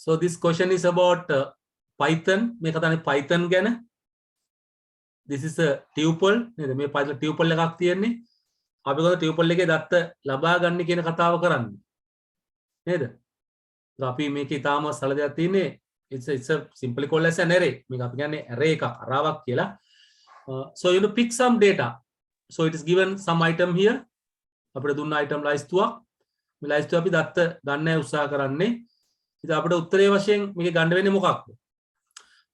So this question is about Python. මේ කතානේ Python ගැන. This is a tuple. නේද? මේ Python tuple එකක් තියෙන්නේ. අපි කොහොමද tuple එකේ දත්ත ලබා ගන්න කියන කතාව කරන්නේ. නේද? අපි මේකේ තාම සරල දෙයක් තියෙන්නේ. It's a simply called as an array. මේක අපි කියන්නේ array එකක්, අරාවක් කියලා. So you know pick some data. So it is given some item here. අපිට දුන්න item ලයිස්තුවක්. මේ ලයිස්තුව අපි දත්ත ගන්න උත්සාහ කරන්නේ. ඉතින් අපිට උත්තරේ වශයෙන් මේක ගන්න වෙන්නේ මොකක්ද?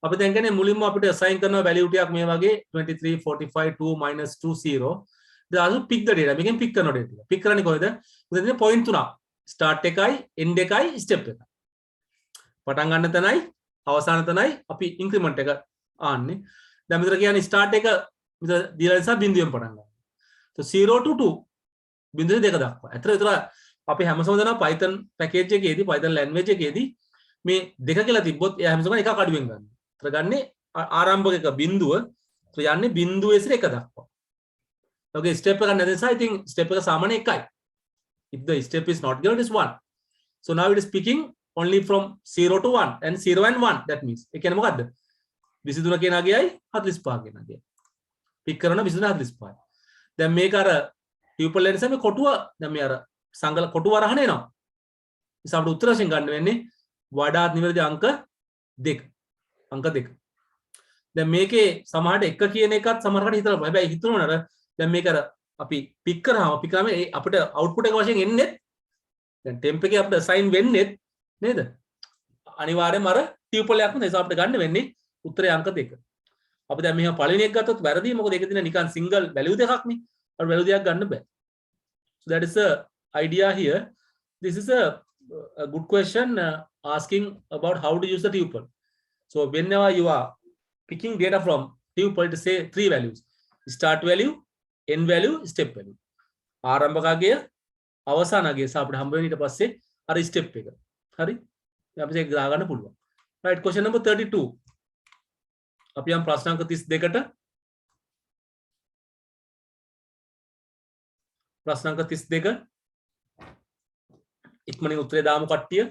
අපි දැන් කියන්නේ මුලින්ම අපිට assign කරන value ටිකක් මේ වගේ 23 45 2 -2 0. ඉතින් අද pick the data. මේකෙන් pick කරන data. pick කරන්නේ කොහෙද? උදේ දෙන point තුනක්. start එකයි end එකයි step එකයි. පටන් ගන්න තැනයි අවසාන තැනයි අපි increment එක ආන්නේ. දැන් මෙතන කියන්නේ start එක මෙතන දීලා නිසා බිඳුවෙන් පටන් ගන්නවා. So 0 to 2 බිඳුවේ දෙක දක්වා. අතන විතර අපි හැමසම දන්නවා Python package එකේදී Python language එකේදී මේ දෙක කියලා තිබ්බොත් එයා හැමසම එකක් අඩුවෙන් ගන්නවා. ඒතර ගන්නේ ආරම්භක බිඳුව. ඒතර යන්නේ බිඳුවේ සිට එක දක්වා. Okay step එක නැති නිසා I think step එක සාමාන්‍ය එකයි. If the step is not given, it is 1. So now it is picking only from 0 to 1 and 0 and 1. That means ඒ කියන්නේ මොකද්ද? 23 කියන අගයයි 45 කියන අගයයි. pick කරන 23 45. දැන් මේක අර tuple එක නිසා මේ කොටුව දැන් මේ අර සංගල කොටුව අරහන එනවා. නිසා අපිට උත්තර වශයෙන් ගන්න වෙන්නේ වඩාත් නිවැරදි අංක 2. අංක 2. දැන් මේකේ සමහරට 1 කියන එකත් සමහරකට හිතලා හැබැයි හිතනවනේ අර දැන් මේක අර අපි pick කරාම අපිට output එක වශයෙන් එන්නේ දැන් temp එකේ අපිට assign වෙන්නේ නේද? අනිවාර්යයෙන්ම අර tuple එකක් නිසා අපිට ගන්න වෙන්නේ උත්තරේ අංක 2. අපි දැන් මෙහෙම පළවෙනි එක ගත්තොත් වැරදි. මොකද ඒක දින නිකන් single value දෙකක් නේ. අපිට value දෙකක් ගන්න බෑ. So that is the idea here. This is a good question asking about how to use the tuple. So whenever you are picking data from tuple, to say 3 values: start value, end value, step value. ආරම්භක අගය, අවසාන අගය සහ අපිට හම්බ වෙන ඊට පස්සේ අර step එක. හරි? අපි ඒක ගා ගන්න පුළුවන්. Right, question number 32. අපි යම් ප්‍රශ්නාංක 32ට ප්‍රශ්නාංක 32 ඉක්මනින් උත්තරේ දාමු කට්ටිය.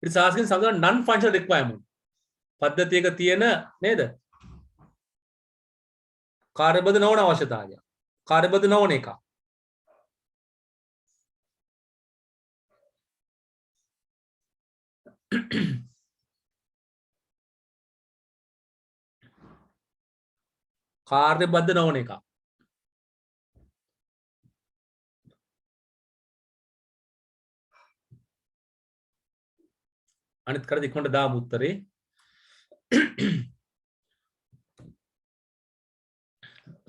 It is asking something non-functional requirement. පද්ධතියක තියෙන නේද? කාර්යබද්ධ නොවන අවශ්‍යතාවය. කාර්යබද්ධ නොවන එක. කාර්යබද්ධ නොවන එක. අනිත් කර ඉක්මනට දාමු උත්තරේ.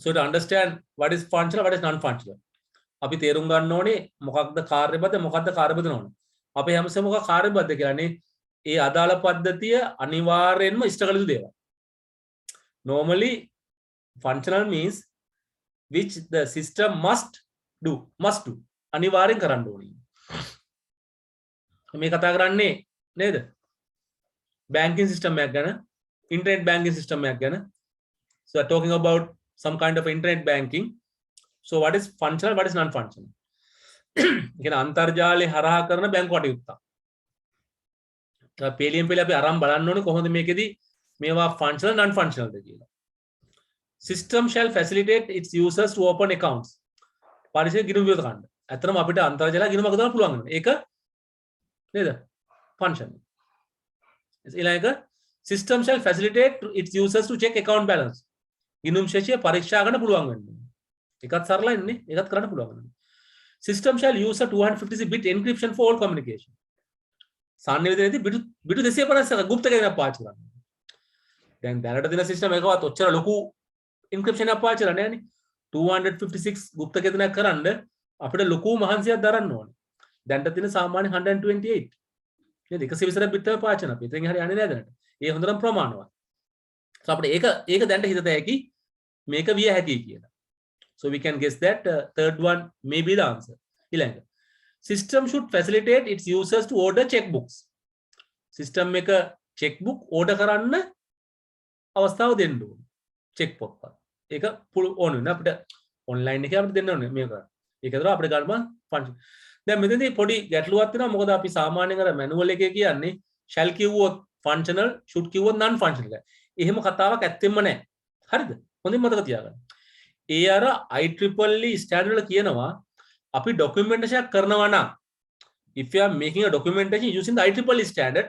So to understand what is functional, what is non-functional. අපි තේරුම් ගන්න ඕනේ මොකක්ද කාර්යබද්ධ මොකක්ද කාර්යබද්ධ නොවන. අපි හැමසෙම මොකක් කාර්යබද්ධ කියලානේ ඒ අදාළ පද්ධතිය අනිවාර්යෙන්ම ඉෂ්ට කළ යුතු දේවල්. Normally functional means which the system must do අනිවාර්යෙන් කරන්න ඕනේ. මේ කතා කරන්නේ නේද? banking system එකක් ගැන, internet banking system එකක් ගැන. So talking about some kind of internet banking. So what is functional, what is non-functional? කියන අන්තර්ජාලය හරහා කරන බැංකු කටයුත්ත. පේලියෙන් පේලිය අපි අරන් බලන්න ඕනේ කොහොමද මේකෙදි මේවා functional non-functional ද කියලා. System shall facilitate its users to open accounts. පරිසර ගිණුම් විවෘත කරන්න. ඇත්තටම අපිට අන්තර්ජාල ගිණුමක් දාන්න පුළුවන් වෙනවා. ඒක නේද? function. ඊළඟ system shall facilitate its users to check account balance. ගිණුම් ශේෂය පරීක්ෂා කරන්න පුළුවන් වෙනවා. ඒකත් සරලයි නේ. ඒකත් කරන්න පුළුවන් වෙනවා. System shall use a 256-bit encryption for all communication. සාන්නිවේදනයේදී බිටු 256ක গুপ্ত කේන්ද්‍රයක් පාවිච්චි කරනවා. දැන් දැනට දින සිස්ටම් එකවත් ඔච්චර ලොකු encryption එකක් පාවිච්චි කරන්නේ නැහනේ. 256 গুপ্ত කේන්ද්‍රයක් කරන්න අපිට ලොකු මහන්සියක් දරන්න ඕනේ. දැන්ට තියෙන සාමාන්‍ය 128. නේද? 120 බිට් එක පාවිච්චි කරනවා. අපි ඉතින් හරි යන්නේ නැහැ දැනට. ඒ හොඳටම ප්‍රමාණවත්. So අපිට ඒක දැන්ට හිතත හැකි මේක විය හැකි කියලා. So we can guess that third one may be the answer. ඊළඟ system should facilitate its users to order checkbooks. System එක checkbook order කරන්න අවස්ථාව දෙන්න ඕනේ. චෙක් පොත්පත්. ඒක පුළු ඕන වෙන අපිට ඔන්ලයින් එකේ අපිට දෙන්න ඕනේ මේක. ඒක දර අපිට ගන්න ෆන්ක්ෂන්. දැන් මෙතනදී පොඩි ගැටලුවක් තියෙනවා. මොකද අපි සාමාන්‍යයෙන් අර මැනුවල් එකේ කියන්නේ shall කිව්වොත් functional, should කිව්වොත් non functional. එහෙම කතාවක් ඇත්තෙම නැහැ. හරිද? හොඳින් මතක තියාගන්න. ඒ අර IEEE ස්ටෑන්ඩඩ් වල කියනවා අපි documentation කරනවා නම් if you are making a documentation using the IEEE standard,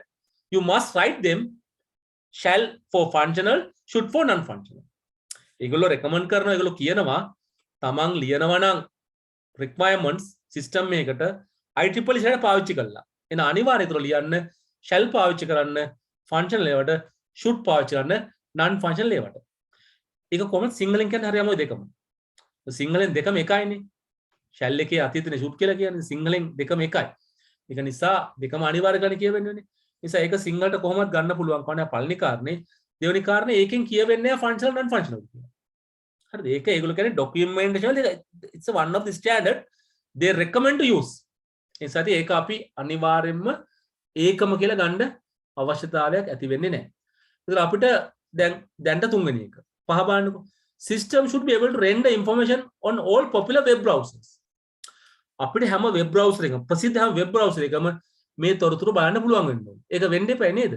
you must write them shall for functional, should for non functional. ඒගොල්ලෝ recommend කරනවා, ඒගොල්ලෝ කියනවා තමන් ලියනවා නම් requirements system එකකට IEEE standard පාවිච්චි කරලා. එන අනිවාර්යයෙන්ම ලියන්න shall පාවිච්චි කරන්න functional ඒවට, should පාවිච්චි කරන්න non functional ඒවට. ඒක කොහොමද සිංහලෙන් කියන්නේ හරියම ඔය දෙකම. සිංහලෙන් දෙකම එකයිනේ. shall එකේ අතීතනේ should කියලා කියන්නේ සිංහලෙන් දෙකම එකයි. ඒක නිසා දෙකම අනිවාර්ය ගන්න කියවෙන්නේ. නිසා ඒක සිංහලට කොහොමද ගන්න පුළුවන් කවනේ පළවෙනි කාරණේ. දෙවෙනි කාරණේ ඒකෙන් කියවෙන්නේ functional non functional කියලා. හරිද? ඒක ඒගොල්ලෝ කියන්නේ documentation it's one of the standard they recommend to use. ඒ නිසා ඒක අපි අනිවාර්යයෙන්ම ඒකම කියලා ගන්න අවශ්‍යතාවයක් ඇති වෙන්නේ නැහැ. ඒතර අපිට දැන්ට තුන්වෙනි එක. පහ බලන්නකෝ. System should be able to render information on all popular web browsers. අපිට හැම වෙබ් බ්‍රවුසර් එකම ප්‍රසිද්ධ හැම වෙබ් බ්‍රවුසර් එකම මේ තොරතුරු බලන්න පුළුවන් වෙන්න ඕනේ. ඒක වෙන්න එපා නේද?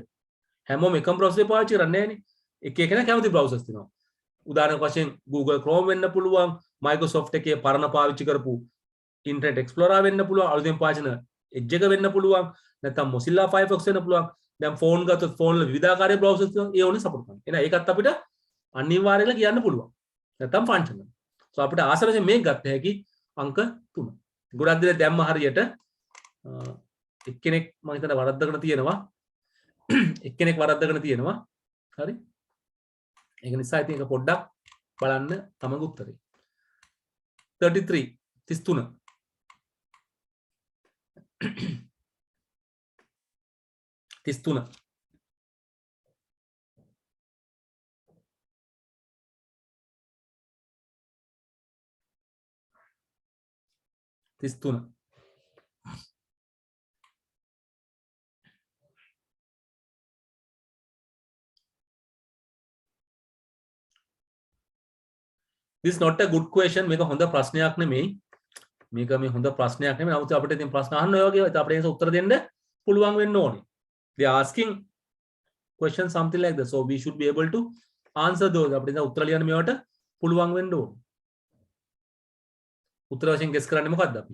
හැමෝම එකම බ්‍රවුසර් එක පාවිච්චි කරන්නේ නැහනේ. එක එකනා කැමති බ්‍රවුසර්ස් තියෙනවා. උදාහරණයක් වශයෙන් Google Chrome වෙන්න පුළුවන්, Microsoft එකේ පරණ පාවිච්චි කරපු Internet Explorer වෙන්න පුළුවන්, අලුතෙන් පාවිච්චි කරන Edge එක වෙන්න පුළුවන්, නැත්නම් Mozilla Firefox වෙන්න පුළුවන්. දැන් ෆෝන් ගත්තොත් ෆෝන් වල විවිධාකාරයේ බ්‍රවුසර්ස් තියෙනවා. ඒ ඕනේ සපෝට් කරනවා. එහෙනම් ඒකත් අපිට අනිවාර්යයෙන්ම කියන්න පුළුවන්. නැත්නම් ෆන්ක්ෂනල්. සෝ අපිට ආසරයෙන් මේක ගත්ත හැකි අංක 3. ගොඩක් දෙනෙක් දැම්ම හරියට එක්කෙනෙක් මම හිතන වරද්දගෙන තියෙනවා. එක්කෙනෙක් වරද්දගෙන තියෙනවා. හරි? ඒක නිසා ඉතින් ඒක පොඩ්ඩක් බලන්න තමගේ උත්තරේ. 33 33 33 33 This is not a good question. මේක හොඳ ප්‍රශ්නයක් නෙමෙයි. මේක මේ හොඳ ප්‍රශ්නයක් නෙමෙයි. නමුත් අපිට ඉතින් ප්‍රශ්න අහන්න ඔය වගේ අපිට ඒක උත්තර දෙන්න පුළුවන් වෙන්න ඕනේ. They are asking question something like this. So we should be able to answer those. අපිට දැන් උත්තර ලියන්න මේවට පුළුවන් වෙන්න ඕනේ. උත්තර වශයෙන් guess කරන්නේ මොකද්ද අපි?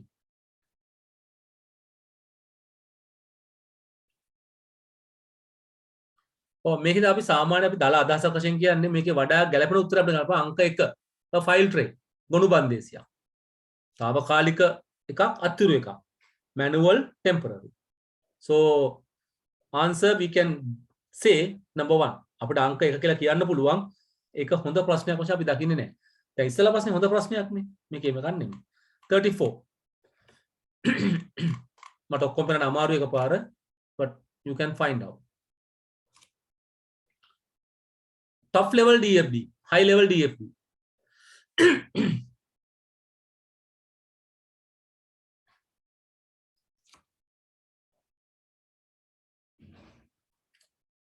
මේකද අපි සාමාන්‍ය අපි දාලා අදහසක් වශයෙන් කියන්නේ මේකේ වඩා ගැළපෙන උත්තර අපිට ගන්න අංක 1 ෆයිල් ට්‍රේ ගොනු බන්දේසියක්. తాවකාලික එකක් අත්තිරු එකක්. manual temporary. So answer we can say number 1. අපිට අංක 1 කියලා කියන්න පුළුවන්. ඒක හොඳ ප්‍රශ්නයක් වශයෙන් අපි දකින්නේ නැහැ. දැන් ඉස්සෙල්ලා ප්‍රශ්නේ හොඳ ප්‍රශ්නයක් නේ. මේකේම ගන්නෙ. 34. මට ඔක්කොම කරන්න අමාරු එකපාර but you can find out. Top level DFD, high level DFD.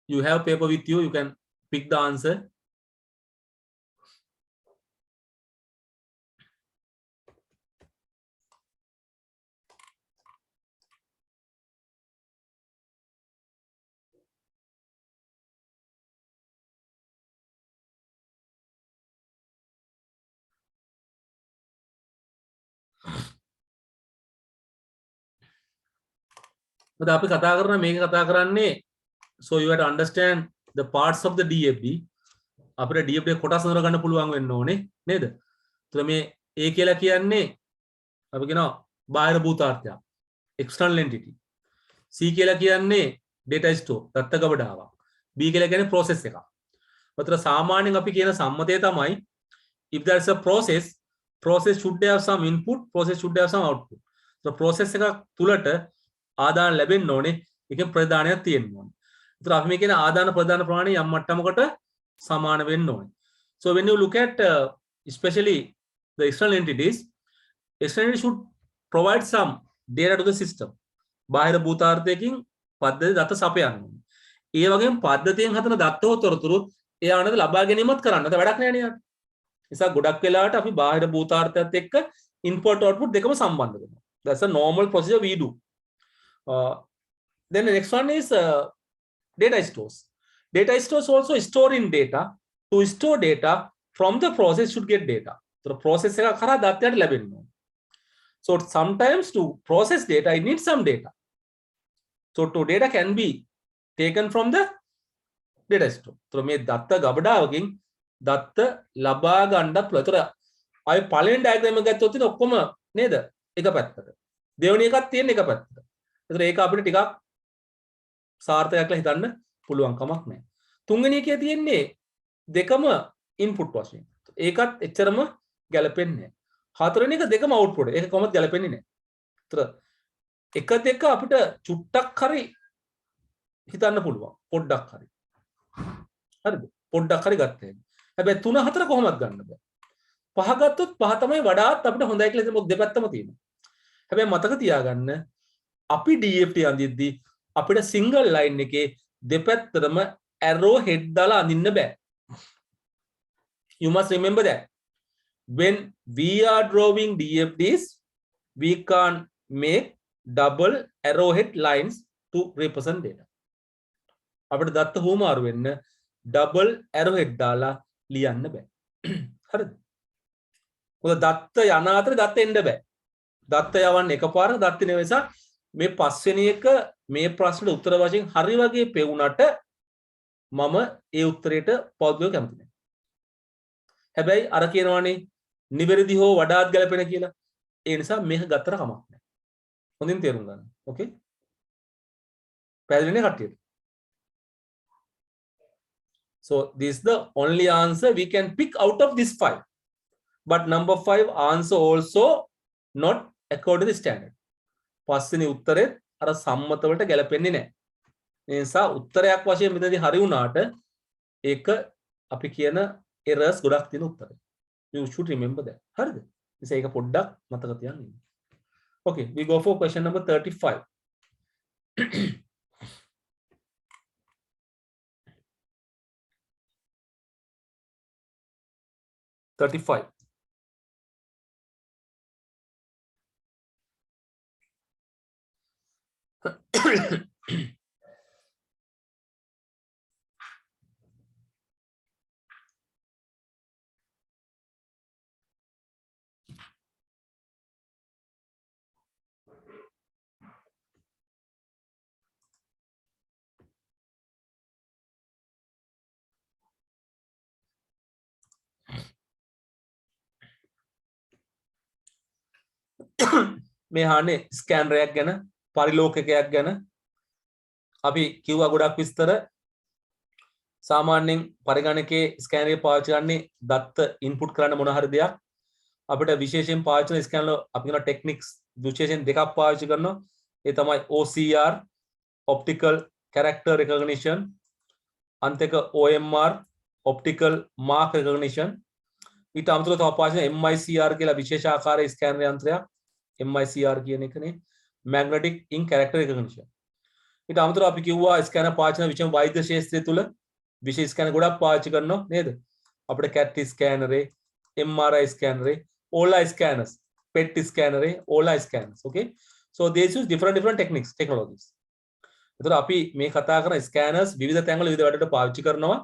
You have paper with you, you can pick the answer. But අපි කතා කරන මේක කතා කරන්නේ so you have to understand the parts of the DFD. අපිට DFD කොටස් හඳුනා ගන්න පුළුවන් වෙන්න ඕනේ නේද? ඒතර මේ A කියලා කියන්නේ අපි කියනවා බාහිර භූතාර්ථයක් external entity. C කියලා කියන්නේ data store දත්ත ගබඩාවක්. B කියලා කියන්නේ process එකක්. ඒතර සාමාන්‍යයෙන් අපි කියන සම්මතය තමයි if there is a process should have some input, process should have some output. So process එකක් තුලට ආදාන ලැබෙන්න ඕනේ. ඒකෙන් ප්‍රදානයක් තියෙන්න ඕනේ. ඒතර අපි මේ කියන ආදාන ප්‍රදාන ප්‍රමාණය යම් මට්ටමකට සමාන වෙන්න ඕනේ. So when you look at especially the external entities should provide some data to the system. බාහිර භූතාර්ථයකින් පද්ධති දත්ත සපයන්න ඕනේ. ඒ වගේම පද්ධතියෙන් හදන දත්ත තොරතුරු ඒ ආනන්ද ලබා ගැනීමත් කරන්න වැඩක් නෑ නේ. නිසා ගොඩක් වෙලාවට අපි බාහිර භූතාර්ථයත් එක්ක input output දෙකම සම්බන්ධ කරනවා. That's a normal procedure we do. Then the next one is data stores. Data stores also storing data. To store data from the process should get data. So the process එක කරා දත්තයට ලැබෙන්න ඕන. So sometimes to process data it needs some data. So to data can be taken from the data store. So මේ දත්ත ගබඩාවකින් දත්ත ලබා ගන්නත් පුළුවන්. ඒතර ආයි පළවෙනි ඩයග්‍රෑම් එක ගත්තොත් ඉතින් ඔක්කොම නේද? එක පැත්තකට. දෙවෙනි එකක් තියෙන එක පැත්තකට. ඒතර ඒක අපිට ටිකක් සාර්ථකයක් කියලා හිතන්න පුළුවන් කමක් නැහැ. තුන්වෙනි එකේ තියෙන්නේ දෙකම ඉන්පුට් වශයෙන්. ඒකත් එච්චරම ගැලපෙන්නේ නැහැ. හතරවෙනි එක දෙකම අවුට්පුට්. ඒක කොහොමද ගැලපෙන්නේ නැහැ. ඒතර එක දෙක අපිට චුට්ටක් හරි හිතන්න පුළුවන්. පොඩ්ඩක් හරි. හරිද? පොඩ්ඩක් හරි ගත්තා. හැබැයි 3 4 කොහොමද ගන්න බෑ. 5 ගත්තොත් 5 තමයි වඩාත් අපිට හොඳයි කියලා හිතමු. දෙපැත්තම තියෙනවා. හැබැයි මතක තියාගන්න අපි DFT අඳිද්දී අපිට සිංගල් ලයින් එකේ දෙපැත්තටම arrow head දාලා අඳින්න බෑ. You must remember that when we are drawing DFTs we can't make double arrowhead lines to represent data. අපිට දත්ත හුමාරු වෙන්න double arrowhead දාලා ලියන්න බෑ. හරිද? මොකද දත්ත යන අතර දත්ත එන්න බෑ. දත්ත යවන්න එකපාර දත්ත නෙවෙයි මේ පස්වෙනි එක මේ ප්‍රශ්නෙට උත්තර වශයෙන් හරි වගේ පෙවුනට මම ඒ උත්තරේට පොදුව කැමති නැහැ. හැබැයි අර කියනවානේ නිවැරදි හෝ වඩාත් ගැලපෙන කියලා. ඒ නිසා මේක ගත්තට කමක් නැහැ. හොඳින් තේරුම් ගන්න. ඕකේ? පැහැදිලිනේ කට්ටියට? So this is the only answer we can pick out of this 5. But number 5 answer also not according to the standard. පස්වෙනි උත්තරේ අර සම්මත වලට ගැලපෙන්නේ නැහැ. ඒ නිසා උත්තරයක් වශයෙන් මෙතනදී හරි වුණාට ඒක අපි කියන errors ගොඩක් තියෙන උත්තරේ. You should remember that. හරිද? නිසා ඒක පොඩ්ඩක් මතක තියාගන්න. Okay, we go for question number 35. 35. මේ හානේ ස්කෑනරයක් ගැන පරිලෝකකයක් ගැන අපි කිව්වා ගොඩක් විස්තර. සාමාන්‍යයෙන් පරිගණකයේ ස්කෑනරේ පාවිච්චි කරන්නේ දත්ත ඉන්පුට් කරන්න මොන හරි දෙයක්. අපිට විශේෂයෙන් පාවිච්චි කරන ස්කෑනර් අපි කරන ටෙක්නික්ස් විශේෂයෙන් දෙකක් පාවිච්චි කරනවා. ඒ තමයි OCR optical character recognition අනිත් එක OMR optical mark recognition. ඊට අමතරව තව පාවිච්චි කරන MICR කියලා විශේෂ ආකාරයේ ස්කෑනර් යන්ත්‍රයක්. MICR කියන එකනේ magnetic ink character recognition. ඊට අමතරව අපි කිව්වා ස්කෑනර් පාවිච්චි කරන විශේෂ වෛද්‍ය ශාස්ත්‍රය තුල විශේෂ ස්කෑනර් ගොඩක් පාවිච්චි කරනවා නේද? අපිට CAT ස්කෑනරේ, MRI ස්කෑනරේ, OLA scanners, PET scanners, OLA scanners. Okay, so they use different techniques, technologies. එතකොට අපි මේ කතා කරන scanners විවිධ තැන්වල විවිධ වැඩට පාවිච්චි කරනවා.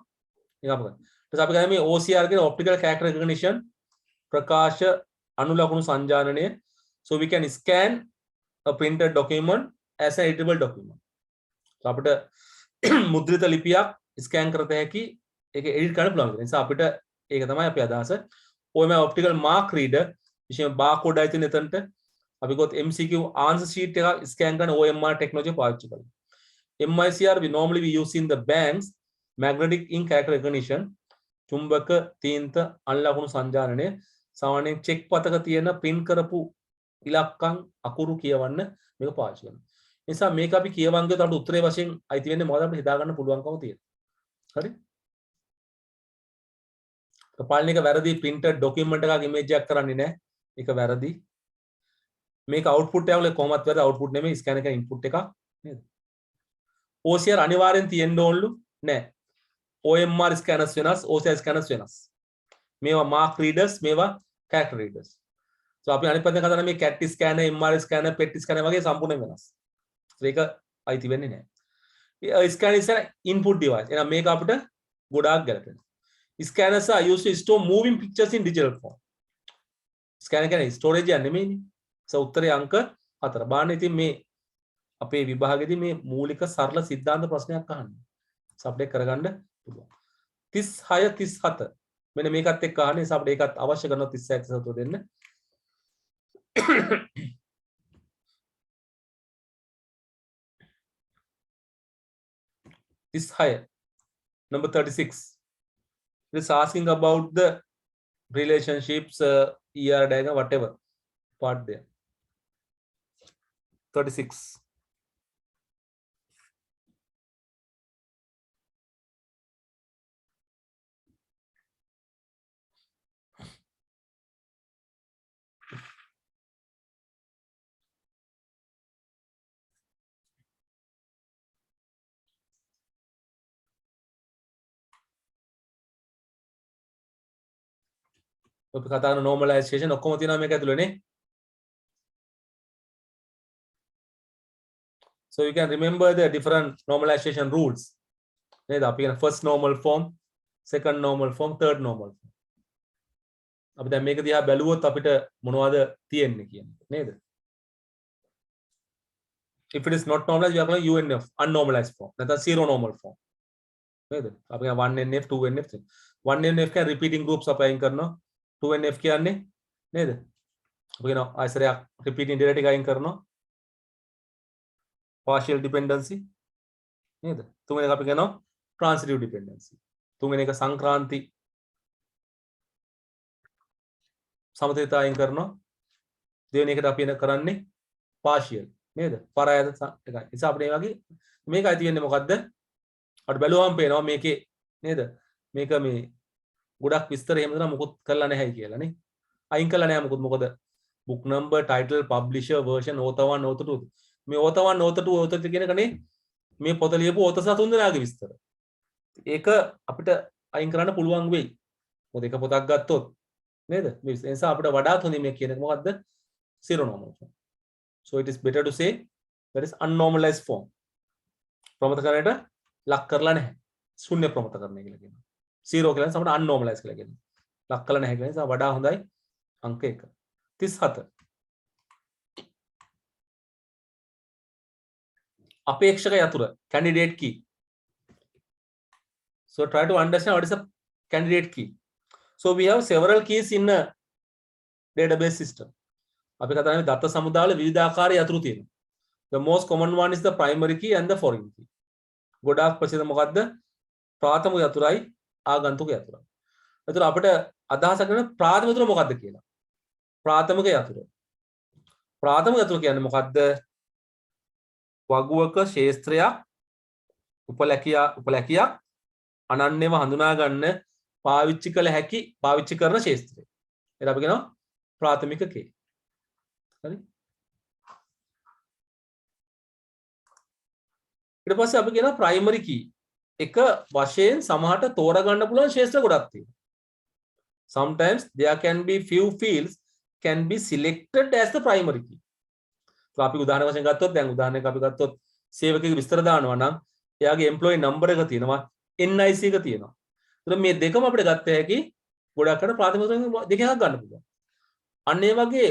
ඒක අපගන්න. ඊට අපි ගන්නේ මේ OCR කියන optical character recognition ප්‍රකාශ අනුලකුණු සංජානනය. So we can scan a printed document as an editable document. So අපිට මුද්‍රිත ලිපියක් ස්කෑන් කරත හැකි ඒක එඩිට් කරන්න පුළුවන්. ඒ නිසා අපිට ඒක තමයි අපි අදහස. OMI optical mark reader විශේෂයෙන් barcode ආයි තියෙන එතනට අපි ගොත් MCQ answer sheet එක ස්කෑන් කරන OMR technology පාවිච්චි කරනවා. MICR we normally we use in the banks magnetic ink character recognition චුම්බක තීන්ත අන්ලකුණු සංජානනය සාමාන්‍යයෙන් චෙක් පතක තියෙන print කරපු ඉලක්කම් අකුරු කියවන්න මේක පාවිච්චි කරනවා. ඒ නිසා මේක අපි කියවන් ගියොත් අපිට උත්තරේ වශයෙන් අයිති වෙන්නේ මොකද අපිට හිතා ගන්න පුළුවන්කම තියෙනවා. හරි? කපාලන එක වැරදි printed document එකක image එකක් කරන්නේ නැහැ. ඒක වැරදි. මේක output එකවල කොහොමත් වැරදි output නෙමෙයි scan එක input එකක් නේද? OCR අනිවාර්යෙන් තියෙන්න ඕනලු නැහැ. OMR scanners වෙනස්, OCR scanners වෙනස්. මේවා mark readers, මේවා character readers. So අපි අනිත් පැත්තෙන් කතා කරන මේ CAT scanner, MR scanner, PET scanner වගේ සම්පූර්ණයෙන් වෙනස්. ඒක අයිති වෙන්නේ නැහැ. Scanner is an input device. එහෙනම් මේක අපිට ගොඩාක් ගැලපෙනවා. Scanners are used to store moving pictures in digital form. Scanner කියන්නේ storage එක නෙමෙයිනේ. So උත්තරේ අංක 4. බලන්න ඉතින් මේ අපේ විභාගෙදී මේ මූලික සරල සිද්ධාන්ත ප්‍රශ්නයක් අහන්නේ. සබ්ජෙක්ට් කරගන්න පුළුවන්. 36 37 මෙන්න මේකත් එක්ක අහන්නේ. අපිට ඒකත් අවශ්‍ය කරනවා 36 සතුව දෙන්න. This higher number 36 it is asking about the relationships ER diagram whatever part there 36 අපි කතා කරන normalization ඔක්කොම තියෙනවා මේක ඇතුළේ නේ. So you can remember the different normalization rules. නේද? අපි කියන first normal form, second normal form, third normal form. අපි දැන් මේක දිහා බැලුවොත් අපිට මොනවද තියෙන්නේ කියන්නේ නේද? If it is not normalized, we are calling UNF, unnormalized form. නැත්නම් zero normal form. නේද? අපි කියන 1NF, 2NF. 1NF කියන්නේ repeating groups අපි අයින් කරනවා. 2NF කියන්නේ නේද? අපි කියනවා ආයසරයක් repeating data ටික අයින් කරනවා. partial dependency නේද? තුන්වෙනි එක අපි කියනවා transitive dependency. තුන්වෙනි එක සංක්‍රාන්ති සමතුලිතය අයින් කරනවා. දෙවෙනි එකට අපි කරන්නේ partial නේද? පරායත එකයි. නිසා අපිට මේ වගේ මේක අයිති වෙන්නේ මොකද්ද? අපිට බැලුවම පේනවා මේකේ නේද? මේක මේ ගොඩක් විස්තර එහෙම දෙනා මොකොත් කරලා නැහැයි කියලා නේ. අයින් කරලා නැහැ මොකොත්. මොකද book number, title, publisher, version, author 1, author 2. මේ author 1, author 2, author 3 කියන එකනේ මේ පොත ලියපු author සහ තුන් දෙනාගේ විස්තර. ඒක අපිට අයින් කරන්න පුළුවන් වෙයි. මොකද එක පොතක් ගත්තොත් නේද? මේ නිසා අපිට වඩාත් හොඳින් මේ කියන එක මොකද්ද? zero normal form. So it is better to say that is unnormalized form. ප්‍රමතකරණයට ලක් කරලා නැහැ. ශුන්‍ය ප්‍රමතකරණය කියලා කියනවා. zero කියලා තමයි unnormalized කියලා කියනවා. ලක් කරලා නැහැ කියලා නිසා වඩා හොඳයි අංක 1. 37 අපේක්ෂක යතුර candidate key. So try to understand what is a candidate key. So we have several keys in a database system. අපි කතා කරන්නේ දත්ත සමුදාවල විවිධාකාර යතුරු තියෙනවා. The most common one is the primary key and the foreign key. ගොඩාක් ප්‍රසිද්ධ මොකද්ද? ප්‍රාථමික යතුරයි ආගන්තුක යතුරයි. එතකොට අපිට අදහසක් ගන්න ප්‍රාථමික යතුර මොකද්ද කියලා. ප්‍රාථමික යතුර. ප්‍රාථමික යතුර කියන්නේ මොකද්ද? වගුවක ශේස්ත්‍රයක් උපලැකියක් අනන්‍යව හඳුනා ගන්න පාවිච්චි කළ හැකි පාවිච්චි කරන ශේස්ත්‍රය. ඒක අපි කියනවා ප්‍රාථමික කේ. හරි? ඊට පස්සේ අපි කියනවා primary key. එක වශයෙන් සමහරට තෝරගන්න පුළුවන් ශේෂ්ත්‍ර ගොඩක් තියෙනවා. Sometimes there can be few fields can be selected as the primary key. So අපි උදාහරණ වශයෙන් ගත්තොත් දැන් උදාහරණයක් අපි ගත්තොත් සේවකයෙකුගේ විස්තර දානවා නම් එයාගේ employee number එක තියෙනවා NIC එක තියෙනවා. ඒතර මේ දෙකම අපිට ගත්ත හැකි ගොඩක් අර ප්‍රාථමික දෙකක් ගන්න පුළුවන්. අන්න ඒ වගේ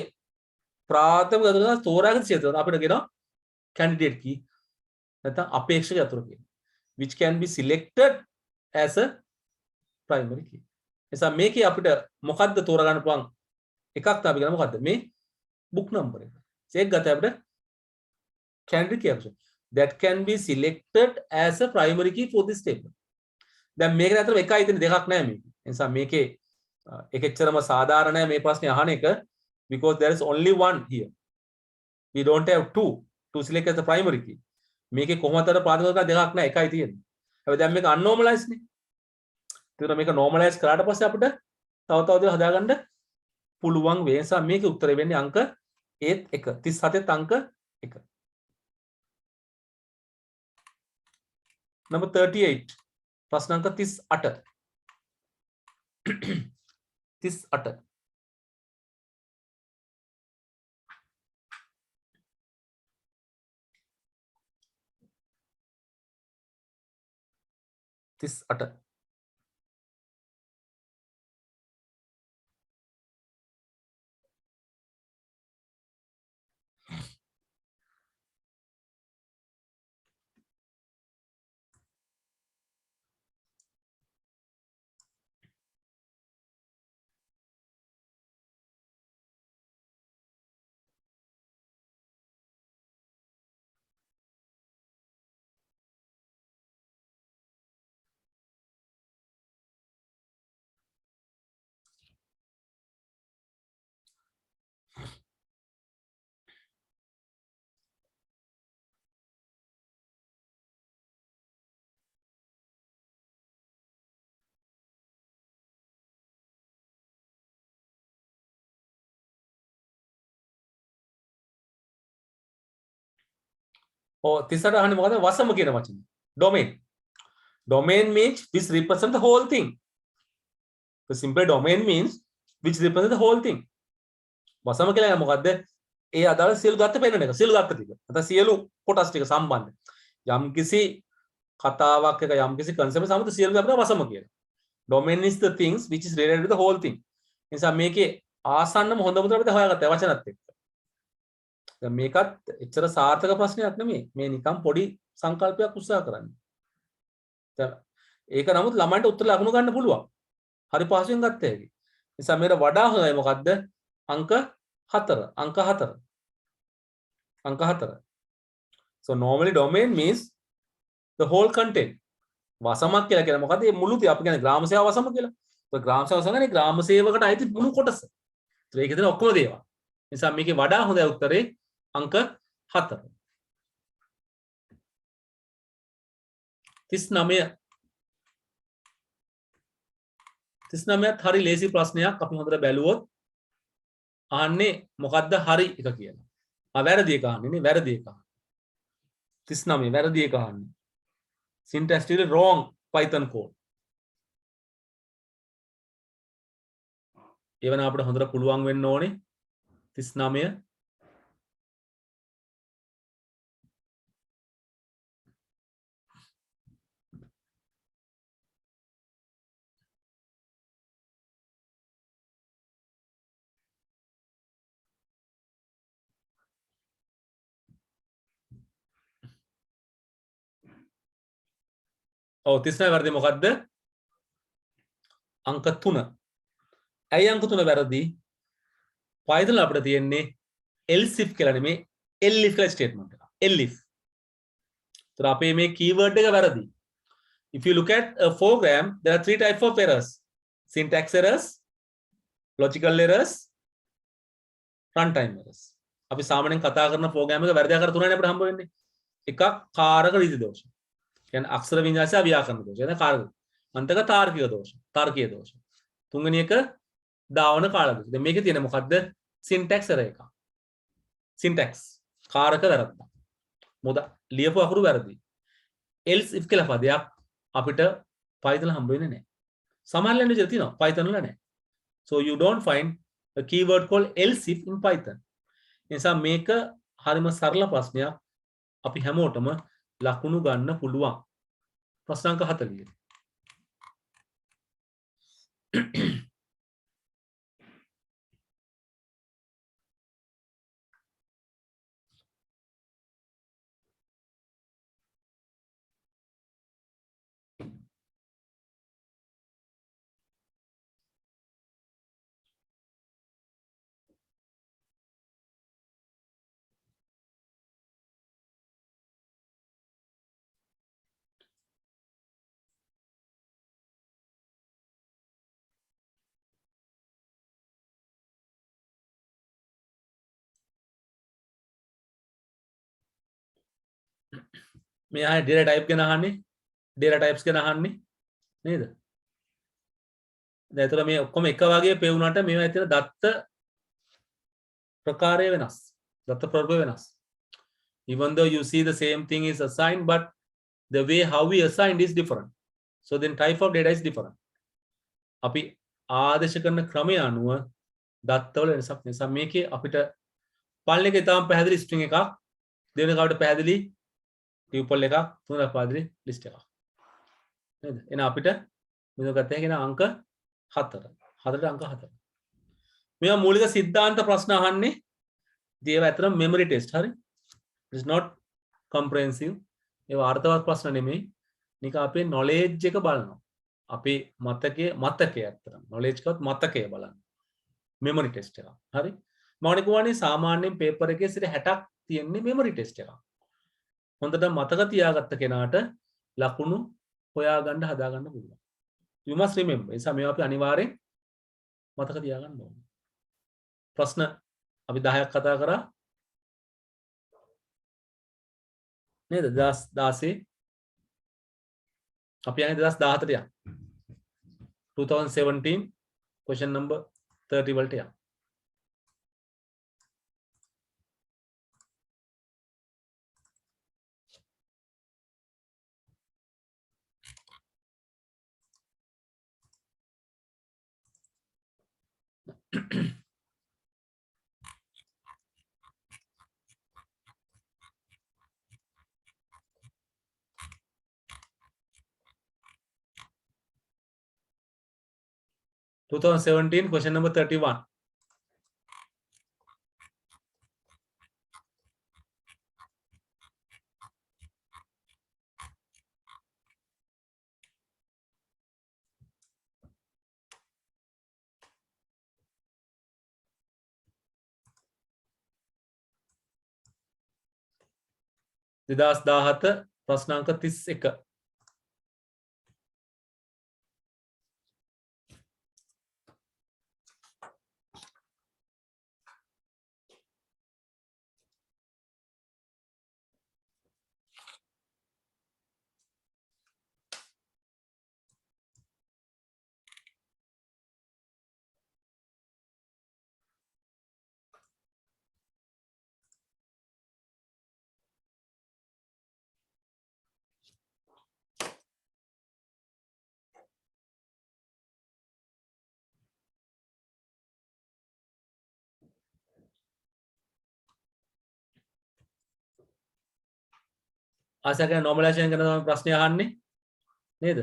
ප්‍රාථමික යතුරු තෝරාගත්ත ශේෂ්ත්‍ර අපිට කියනවා candidate key නැත්නම් අපේක්ෂක යතුරු කියනවා. Which can be selected as a primary key. එසා මේකේ අපිට මොකද්ද තෝරගන්න පුළුවන් එකක් තමයි අපි ගන්න මොකද්ද මේ book number එක. ඒක ගත අපිට candidate key option that can be selected as a primary key for this table. දැන් මේක ඇත්තටම එකයි තියෙන දෙකක් නෑ මේක. ඒ නිසා මේකේ ඒක එච්චරම සාධාරණ නෑ මේ ප්‍රශ්නේ අහන එක because there is only one here. We don't have two to select as the primary key. මේකේ කොහොමද ප්‍රාථමික දෙකක් නෑ එකයි තියෙන්නේ. හැබැයි දැන් මේක unnormalized නේ. ඒතර මේක normalize කරාට පස්සේ අපිට තව දේවල් හදාගන්න පුළුවන් වේ. ඒ නිසා මේකේ උත්තරය වෙන්නේ අංක 1 37 අංක 1. Number 38 ප්‍රශ්න අංක 38 38 38 ඔව් 38 අහන්නේ මොකද වසම කියන වචනේ domain. Domain means which represent the whole thing. The simple domain means which represent the whole thing. වසම කියලා කියන්නේ මොකද්ද? ඒ අදාළ සියලු தත්ත පෙන්වන එක. සියලු தත්ත ටික. නැත්නම් සියලු කොටස් ටික සම්බන්ධ. යම්කිසි කතාවක් එක යම්කිසි concept සමග සියලු අපිට වසම කියනවා. Domain is the things which is related to the whole thing. ඒ නිසා මේකේ ආසන්නම හොඳම උතර අපිට හොයාගත්තා වචනත් එක්ක. දැන් මේකත් එච්චර සාර්ථක ප්‍රශ්නයක් නෙමෙයි. මේ නිකන් පොඩි සංකල්පයක් උත්සාහ කරන්නේ. දැන් ඒක නමුත් ළමයින්ට උත්තර ලකුණු ගන්න පුළුවන්. හරි පහසුවෙන් ගත්ත හැකි. නිසා මේකට වඩා හොඳයි මොකද්ද? අංක 4. අංක 4. So normally domain means the whole content. වසමක් කියලා කියන්නේ මොකද්ද? මේ මුළු අපි කියන්නේ ග්‍රාම සේවා වසම කියලා. ඒ ග්‍රාම සේවා වසම කියන්නේ ග්‍රාම සේවකට අයිති මුළු කොටස. ඒකේ තියෙන ඔක්කොම දේවල්. නිසා මේකේ වඩා හොඳ උත්තරේ අංක 4. 39ත් හරි ලේසි ප්‍රශ්නයක් අපි හොඳට බැලුවොත් අහන්නේ මොකද්ද හරි එක කියලා. වැරදි එක අහන්නේ නේ වැරදි එක. 39 වැරදි එක අහන්නේ. Syntactically wrong Python code. එවන අපිට හොඳට පුළුවන් වෙන්න ඕනේ 39 ඔව් 39 වැරදි මොකද්ද? අංක 3. ඇයි අංක 3 වැරදි? Python අපිට තියෙන්නේ else if කියලා නෙමෙයි elif කියලා ස්ටේට්මන්ට් එක. elif. ඒතර අපේ මේ keyword එක වැරදි. If you look at a program, there are 3 types of errors. Syntax errors, logical errors, runtime errors. අපි සාමාන්‍යයෙන් කතා කරන program එක වැරදි ආකාර තුනයි අපිට හම්බ වෙන්නේ. එකක් කාරක රීති දෝෂ. කියන්නේ අක්ෂර වින්‍යාසය අව්‍යාකරණ දෝෂ. එතන කාරක. අන්තක තාර්කික දෝෂ. තාර්කීය දෝෂ. තුන්වෙනි එක දාවන කාල දෝෂ. දැන් මේකේ තියෙන මොකද්ද? syntax error එක. syntax කාරක වැරද්දක්. මොකද ලියපු අකුරු වැරදි. else if කියලා පදයක් අපිට Python හම්බ වෙන්නේ නැහැ. සමහර language වල තියෙනවා Python වල නැහැ. So you don't find a keyword called else if in Python. ඒ නිසා මේක හරිම සරල ප්‍රශ්නයක්. අපි හැමෝටම ලකුණු ගන්න පුළුවන්. ප්‍රශ්න අංක 40. මේ ආයේ data type ගැන අහන්නේ data types ගැන අහන්නේ නේද? දැන් ඒතර මේ ඔක්කොම එක වගේ පෙවුනට මේවා ඇතුළේ දත්ත ප්‍රකාරය වෙනස්. දත්ත ප්‍රභව වෙනස්. Even though you see the same thing is assigned, but the way how we assigned is different. so then type of data is different. අපි ආදේශ කරන ක්‍රමය අනුව දත්තවල වෙනසක් නිසා මේකේ අපිට පළවෙනි එක ඊටාම පැහැදිලි string එකක්, දෙවෙනි එකට පැහැදිලි tuple එකක්, තුන්වෙනි පැහැදිලි list එකක්. නේද? එහෙනම් අපිට මේක ගත්ත හැකි නේ අංක 4. 4ට අංක 4. මේවා මූලික සිද්ධාන්ත ප්‍රශ්න අහන්නේ. ඒවා ඇත්තටම memory test හරි. It is not comprehensive. ඒවා අර්ථවත් ප්‍රශ්න නෙමෙයි. නික අපේ knowledge එක බලනවා. අපේ මතකයේ ඇත්තටම knowledge එකත් මතකය බලන්න. memory test එක. හරි. මම කියවනේ සාමාන්‍යයෙන් paper එකේ 60ක් තියෙන්නේ memory test එකක්. හොඳට මතක තියාගත්ත කෙනාට ලකුණු හොයාගන්න හදාගන්න පුළුවන්. You must remember. ඒ නිසා මේවා අපි අනිවාර්යෙන් මතක තියාගන්න ඕනේ. ප්‍රශ්න අපි 10ක් කතා කරා. නේද? 2016 අපි යන්නේ 2014 ට. 2017 question number 30 වලට යන්න. question number 31. Didas dahata prasnanka 31. ආසක normalization ගැන තමයි ප්‍රශ්නේ අහන්නේ නේද?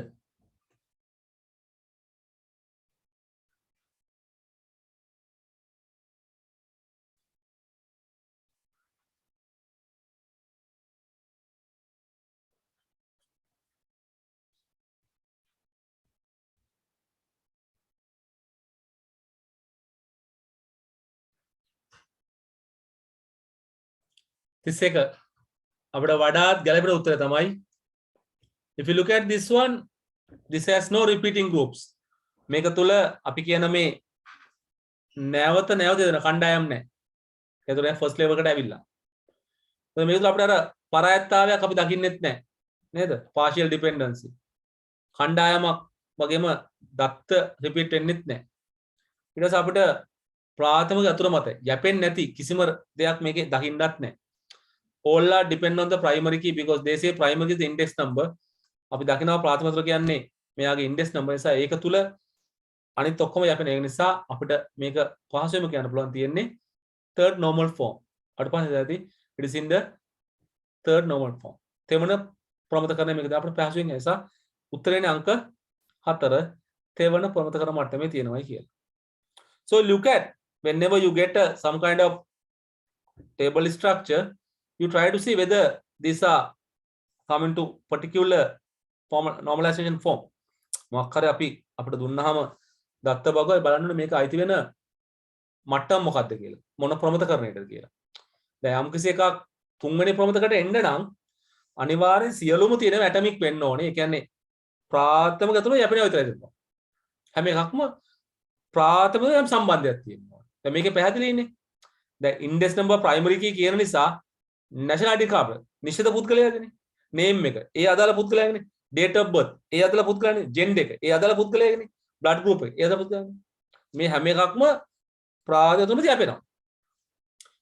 තිස් එක අපිට වඩාත් ගැළපෙන උත්තරය තමයි if you look at this one, this has no repeating groups. මේක තුල අපි කියන මේ නැවත දෙන කණ්ඩායම් නැහැ. ඒතකොට first level එකට ඇවිල්ලා. මේක තුල අපිට අර පරායත්තතාවයක් අපි දකින්නෙත් නැහැ. නේද? partial dependency. කණ්ඩායමක් වගේම දත්ත repeat වෙන්නෙත් නැහැ. ඊට පස්සේ අපිට ප්‍රාථමික අතුරු මත යැපෙන්නේ නැති කිසිම දෙයක් මේකේ දකින්නත් නැහැ. all are depend on the primary key because they say primary is the index number. අපි දකිනවා ප්‍රාථමික අතුරු කියන්නේ මෙයාගේ index number නිසා ඒක තුල අනිත් ඔක්කොම යැපෙන. ඒ නිසා අපිට මේක පහසුවෙන්ම කියන්න පුළුවන් තියෙන්නේ third normal form. අට පස්සේ දාදී it is in the third normal form. තෙවන ප්‍රමතකරණය මේකද අපිට පහසුවෙන් නිසා උත්තරේනේ අංක 4 තෙවන ප්‍රමතකරණ මට්ටමේ තියෙනවායි කියලා. So look at whenever you get some kind of table structure, you try to see whether these are coming to particular form normalization form. මොකක් හරි අපි අපිට දුන්නාම දත්ත භාගය බලන්න ඕනේ මේක අයිති වෙන මට්ටම මොකක්ද කියලා. මොන ප්‍රමතකරණයටද කියලා. දැන් යම් කිසි එකක් තුන්වෙනි ප්‍රමතකට එන්න නම් අනිවාර්යෙන් සියලුම තියෙන ඇටමික් වෙන්න ඕනේ. ඒ කියන්නේ ප්‍රාථමික අතුරු යැපෙනවා විතරයි දෙන්න. හැම එකක්ම ප්‍රාථමික යම් සම්බන්ධයක් තියෙනවා. දැන් මේකේ පැහැදිලිනේ. දැන් index number primary key කියන නිසා national ID card නිශ්චිත පුද්ගලයාගේනේ. name එක ඒ අදාළ පුද්ගලයාගේනේ. date of birth ඒ අදාළ පුද්ගලයානේ. gender එක ඒ අදාළ පුද්ගලයාගේනේ. blood group එක ඒ අදාළ පුද්ගලයානේ. මේ හැම එකක්ම ප්‍රාථමික තුනට යැපෙනවා.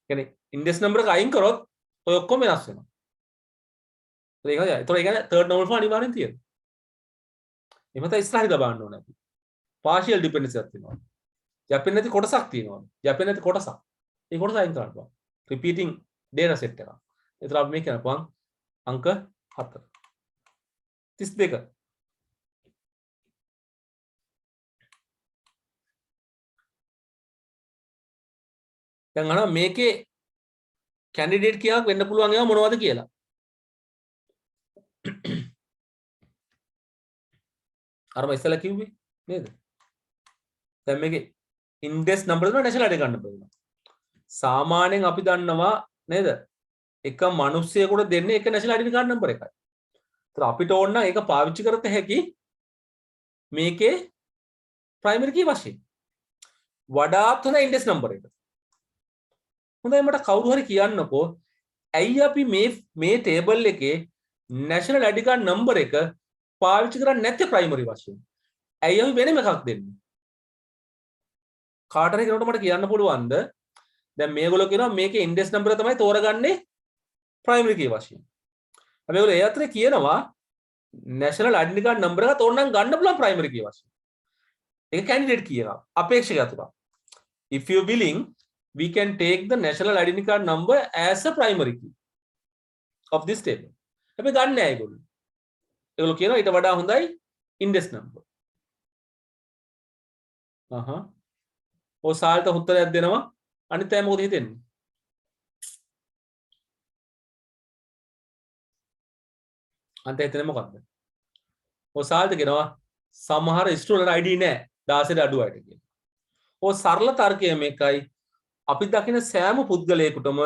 කියන්නේ index number එක අයින් කරොත් ඔය ඔක්කොම වෙනස් වෙනවා. ඒක හරියි. ඒතකොට ඒ කියන්නේ third normal form අනිවාර්යෙන් තියෙනවා. එහෙම තමයි ඉස්සරහින් ගබන්න ඕනේ අපි. partial dependency එකක් තියෙනවා. යැපෙන්නේ නැති කොටසක් තියෙනවා. යැපෙන්නේ නැති කොටසක්. ඒ කොටස අයින් කරන්න පුළුවන්. repeating data set එකක්. ඒතර අපි මේ කියන්න පුළුවන් අංක 4. 32. දැන් අහනවා මේකේ කැන්ඩිඩේට් කියාවක් වෙන්න පුළුවන් ඒවා මොනවද කියලා. අරම ඉස්සලා කිව්වේ නේද? දැන් මේකේ ඉන්ඩෙක්ස් නම්බර දෙනවා නැෂනල් අයිඩි ගන්න බෑ. සාමාන්‍යයෙන් අපි දන්නවා නේද? එක මිනිස්සෙකුට දෙන්නේ එක නැෂනල් අයිඩි කාඩ් නම්බර එකයි. ඒතර අපිට ඕන නම් ඒක පාවිච්චි කරත හැකි මේකේ ප්‍රයිමරි කී වශයෙන්. වඩාත් හොඳ ඉන්ඩෙක්ස් නම්බර එක. හොඳයි මට කවුරු හරි කියන්නකෝ ඇයි අපි මේ ටේබල් එකේ නැෂනල් අයිඩි කාඩ් නම්බර එක පාවිච්චි කරන්නේ නැත්තේ ප්‍රයිමරි වශයෙන්? ඇයි අපි වෙනම එකක් දෙන්නේ? කාට හරි කෙනෙකුට මට කියන්න පුළුවන්ද? දැන් මේගොල්ලෝ කියනවා මේකේ ඉන්ඩෙක්ස් නම්බර තමයි තෝරගන්නේ ප්‍රයිමරි කී වශයෙන්. අපි ඒගොල්ලෝ ඒ අතරේ කියනවා නැෂනල් අයිඩෙන්ටි කාඩ් නම්බර එක තෝරන්න ගන්න පුළුවන් ප්‍රයිමරි කී වශයෙන්. ඒක කැන්ඩිඩේට් කී එක. අපේක්ෂක අතුරා. If you willing, we can take the national identity card number as a primary key of this table. අපි ගන්න නෑ ඒගොල්ලෝ. ඒගොල්ලෝ කියනවා ඊට වඩා හොඳයි ඉන්ඩෙක්ස් නම්බර්. ඔය සාල්ට උත්තරයක් දෙනවා. අනිත් අය මොකද හිතෙන්නේ? අන්ත හිතන්නේ මොකද්ද? ඔය සාල්ට කියනවා සමහර ස්ටුඩන්ට් ID නෑ 16ට අඩු අයට කියලා. ඔය සරල තර්කය මේකයි. අපි දකින සෑම පුද්ගලයෙකුටම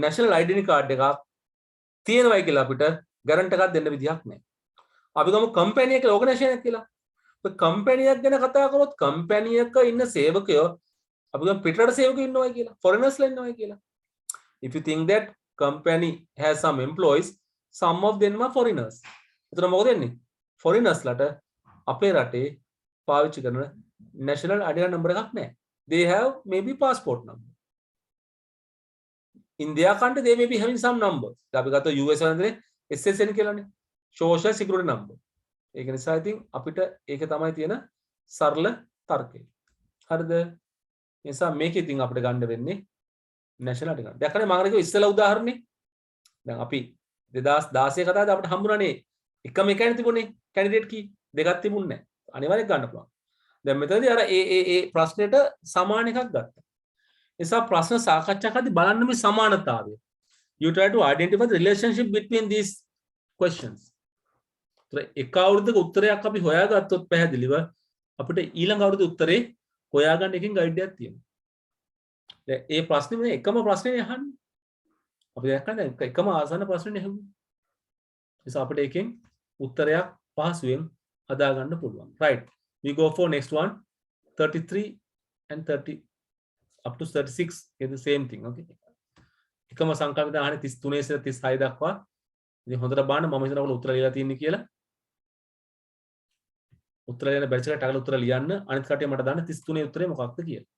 නැෂනල් අයිඩෙන්ටි කාඩ් එකක් තියෙනවයි කියලා අපිට ගැරන්ටි එකක් දෙන්න විදිහක් නැහැ. අපි ගමු කම්පැනි එක ඕගනයිසේෂන් එකක් කියලා. ඔය කම්පැනි එකක් ගැන කතා කරොත් කම්පැනි එක ඉන්න සේවකයෝ අපි ගමු පිටරට සේවකයෝ ඉන්නවයි කියලා. foreigners ඉන්නවයි කියලා. If you think that company has some employees, some of them are foreigners. එතන මොකද වෙන්නේ? foreigners ලට අපේ රටේ පාවිච්චි කරන national identity number එකක් නැහැ. They have maybe passport number. In their country, they may be having some numbers. අපි ගත්ත US වලදී SSN කියලානේ. Social Security number. ඒක නිසා ඉතින් අපිට ඒක තමයි තියෙන සරල තර්කය. හරිද? ඒ නිසා මේක ඉතින් අපිට ගන්න වෙන්නේ national identity card. දැක්කනේ මම කිව්ව ඉස්සෙල්ලා උදාහරණේ. දැන් අපි 2016 කතාවේදී අපිට හම්බුණානේ එකම එකයි තිබුණේ කැන්ඩිඩේට් කී දෙකක් තිබුණේ නැහැ. අනිවාර්යෙන් ගන්න පුළුවන්. දැන් මෙතනදී අර ඒ ප්‍රශ්නෙට සමාන එකක් ගත්තා. නිසා ප්‍රශ්න සාකච්ඡාකදී බලන්න මේ සමානතාවය. You try to identify the relationship between these questions. එක අවුරුද්දක උත්තරයක් අපි හොයාගත්තොත් පැහැදිලිව අපිට ඊළඟ අවුරුද්දේ උත්තරේ හොයාගන්න එකකින් ගයිඩ් එකක් තියෙනවා. දැන් ඒ ප්‍රශ්නේ මේ එකම ප්‍රශ්නේ අහන්නේ. අපි දැක්කම දැන් එකම ආසන්න ප්‍රශ්නේ නෙහුනේ. නිසා අපිට එකෙන් උත්තරයක් පහසුවෙන් හදා ගන්න පුළුවන්. Right. We go for next one. 33 and 30 up to 36 is the same thing. Okay. එකම සංඛ්‍යා විධානයේ 33 ඉඳලා 36 දක්වා. ඉතින් හොඳට බලන්න මම හිතනවා ඔයාලා උත්තර ලියලා තියෙන්නේ කියලා. උත්තර ලියන බැච් එකට ටගල උත්තර ලියන්න අනිත් කටිය මට දාන්න 33 උත්තරේ මොකක්ද කියලා.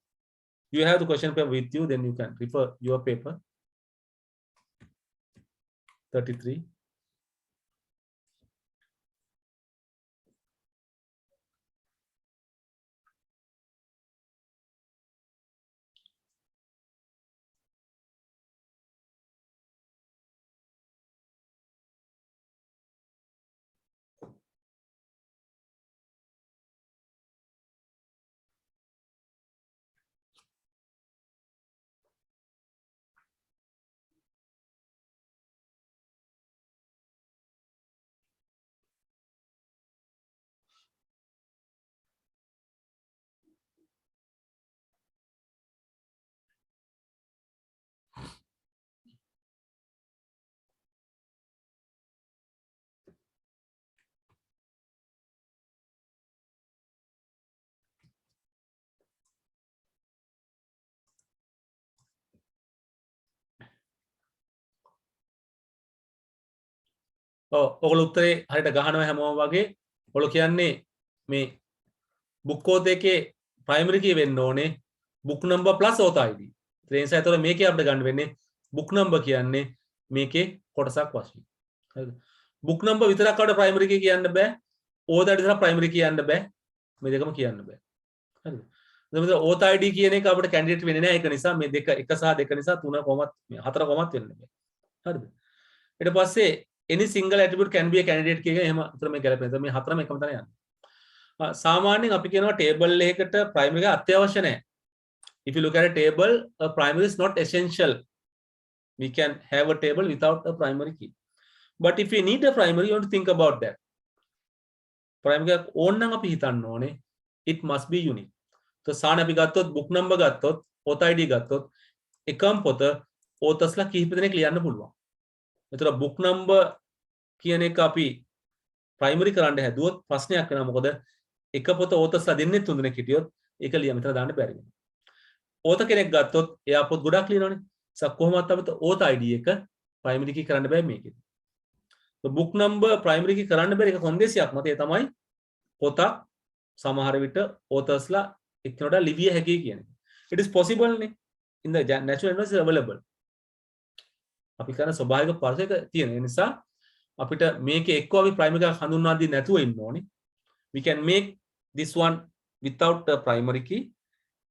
You have the question paper with you, then you can refer your paper. 33. ඔගොල්ලෝ උත්තරේ හරියට ගහනවා හැමෝම වගේ. ඔගොල්ලෝ කියන්නේ මේ බුක් කෝඩ් එකේ ප්‍රයිමරි කී වෙන්න ඕනේ book number plus author ID. ඒ නිසා ඒතර මේකේ අපිට ගන්න වෙන්නේ බුක් නම්බර් කියන්නේ මේකේ කොටසක් වශයෙන්. හරිද? බුක් නම්බර් විතරක් අපිට ප්‍රයිමරි කී කියන්න බෑ. ඕතයිඩ් සහ ප්‍රයිමරි කියන්න බෑ. මේ දෙකම කියන්න බෑ. හරිද? එතකොට ඕතයිඩ් කියන එක අපිට කැන්ඩිඩේට් වෙන්නේ නැහැ. ඒක නිසා මේ දෙක එක සහ දෙක නිසා තුන කොහොමත් හතර කොහොමත් වෙන්නේ නැහැ. හරිද? ඊට පස්සේ any single attribute can be a candidate කියන එක එහෙම අතර මේ ගැලපෙන. එතකොට මේ හතරම එකම තැන යන්නේ. සාමාන්‍යයෙන් අපි කියනවා ටේබල් එකකට ප්‍රයිමරි එක අත්‍යවශ්‍ය නැහැ. If you look at a table, a primary is not essential. We can have a table without a primary key. But if you need a primary, you want to think about that. Primary එක ඕන නම් අපි හිතන්න ඕනේ it must be unique. So සාන අපි ගත්තොත් book number ගත්තොත් author ID ගත්තොත් එකම පොත authors-ලා කිහිප දෙනෙක් ලියන්න පුළුවන්. ඒතර book number කියන එක අපි primary කරන්න හැදුවොත් ප්‍රශ්නයක් වෙනවා. මොකද එක පොත authors-ලා දෙන්නේ තුන් දෙනෙක් හිටියොත් ඒක ලිය මෙතන දාන්න බැරි වෙනවා. author කෙනෙක් ගත්තොත් එයා පොත් ගොඩක් ලියනවනේ. කොහොමවත් අපිට author ID එක primary key කරන්න බෑ මේකෙදි. so book number primary key කරන්න බැරි එක කොන්දේසියක් මත ඒ තමයි පොතක් සමහර විට authors-ලා එක්කෙනාට ලිවිය හැකි කියන එක. it is possible නේ in the natural universe is available. අපි කරන ස්වභාවික පරිසරයක තියෙන නිසා අපිට මේකේ එක්ක අපි primary එකක් හඳුන්වා දී නැතුව ඉන්න ඕනේ. we can make this one without a primary key.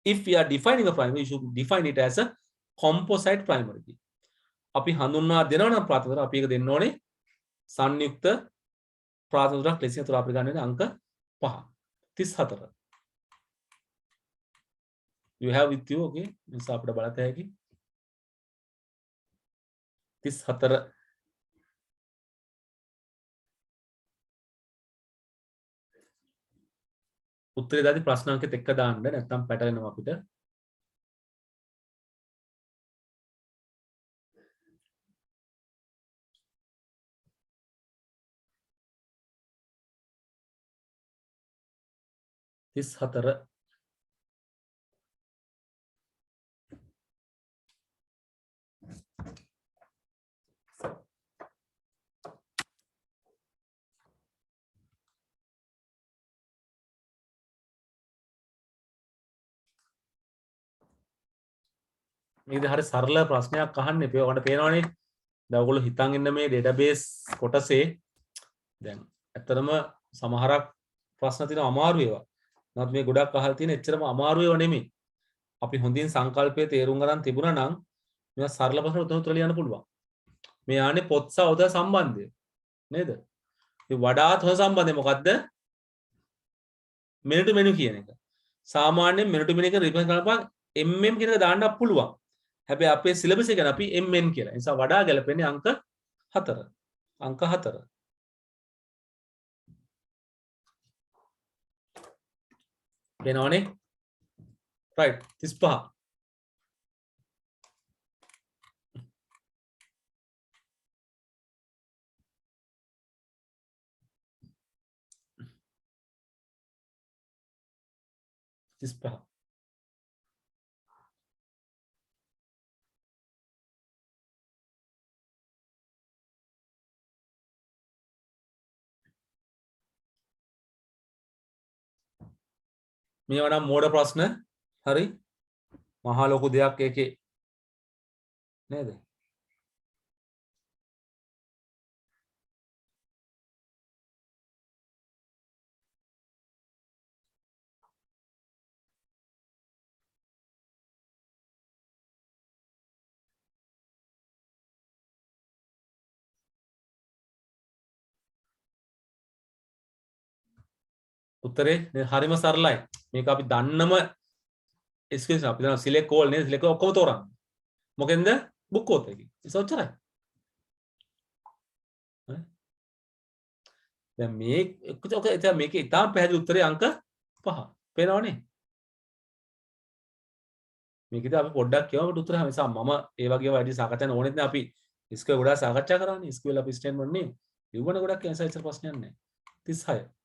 If we are defining a primary, you should define it as a composite primary key. අපි හඳුන්වා දෙනවා නම් ප්‍රාථමික අපි ඒක දෙන්න ඕනේ සංයුක්ත ප්‍රාථමික ලෙසින්. ඒතර අපි ගන්න අංක 5 34. you have with you okay නිසා අපිට බලත හැකි 34 උත්තරේ දාදී ප්‍රශ්න අංකෙත් එක්ක දාන්න නැත්නම් පැටලෙනවා අපිට. තිස් හතර මේකද හරි සරල ප්‍රශ්නයක් අහන්න එපා. ඔයාලට පේනවනේ දැන් ඔයගොල්ලෝ හිතන් ඉන්න මේ ඩේටාබේස් කොටසේ දැන් ඇත්තටම සමහරක් ප්‍රශ්න තියෙනවා අමාරු ඒවා. නමුත් මේ ගොඩක් අහලා තියෙන එච්චරම අමාරු ඒවා නෙමෙයි. අපි හොඳින් සංකල්පයේ තේරුම් ගන්න තිබුණා නම් මේවා සරල ප්‍රශ්න උත්තර ලියන්න පුළුවන්. මේ ආනේ පොත් සහ උදා සම්බන්ධය නේද? මේ වඩාත් හොඳ සම්බන්ධය මොකද්ද? මෙනු ටු මෙනු කියන එක. සාමාන්‍යයෙන් මෙනු ටු මෙනු එක රිප්ලේස් කරනපන් mm කියන එක දාන්නත් පුළුවන්. හැබැයි අපේ සිලබස් එක ගැන අපි mn කියලා. ඒ නිසා වඩා ගැලපෙන්නේ අංක 4. අංක 4. වෙනවනේ. right 35. මේවා නම් මෝඩ ප්‍රශ්න. හරි. මහා ලොකු දෙයක් ඒකේ නේද? උත්තරේ හරිම සරලයි. මේක අපි දන්නම ස්කිල්ස් අපි දන්නවා සිලෙක්ට් කෝල් නේද? සිලෙක්ට් ඔක්කොම තෝරන්න. මොකෙන්ද? බුක් කෝත් එකකින්. ඒක ඔච්චරයි. දැන් මේ ඔක මේකේ ඉතාම පැහැදිලි උත්තරේ අංක 5. පේනවනේ. මේකද අපි පොඩ්ඩක් කියවමු උත්තර නිසා මම ඒ වගේ වැඩි සාකච්ඡා කරන්න ඕනෙත් නෑ. අපි ස්කෝර් ගොඩාක් සාකච්ඡා කරන්නේ. ස්කෝර් අපි ස්ටේට්මන්ට් නේ. ඉවන ගොඩක් කැන්සර් ඉස්සර ප්‍රශ්නයක් නෑ. 36.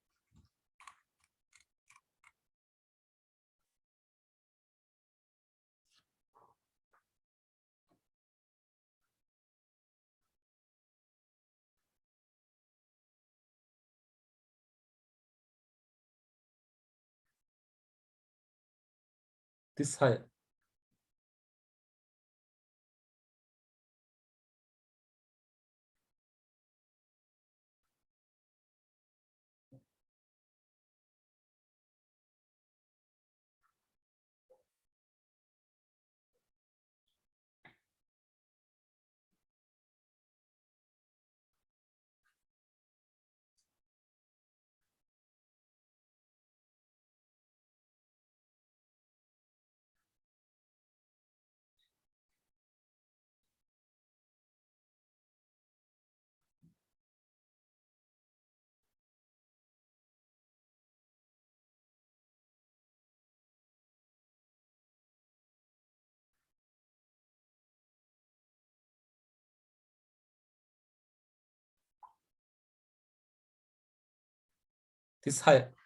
36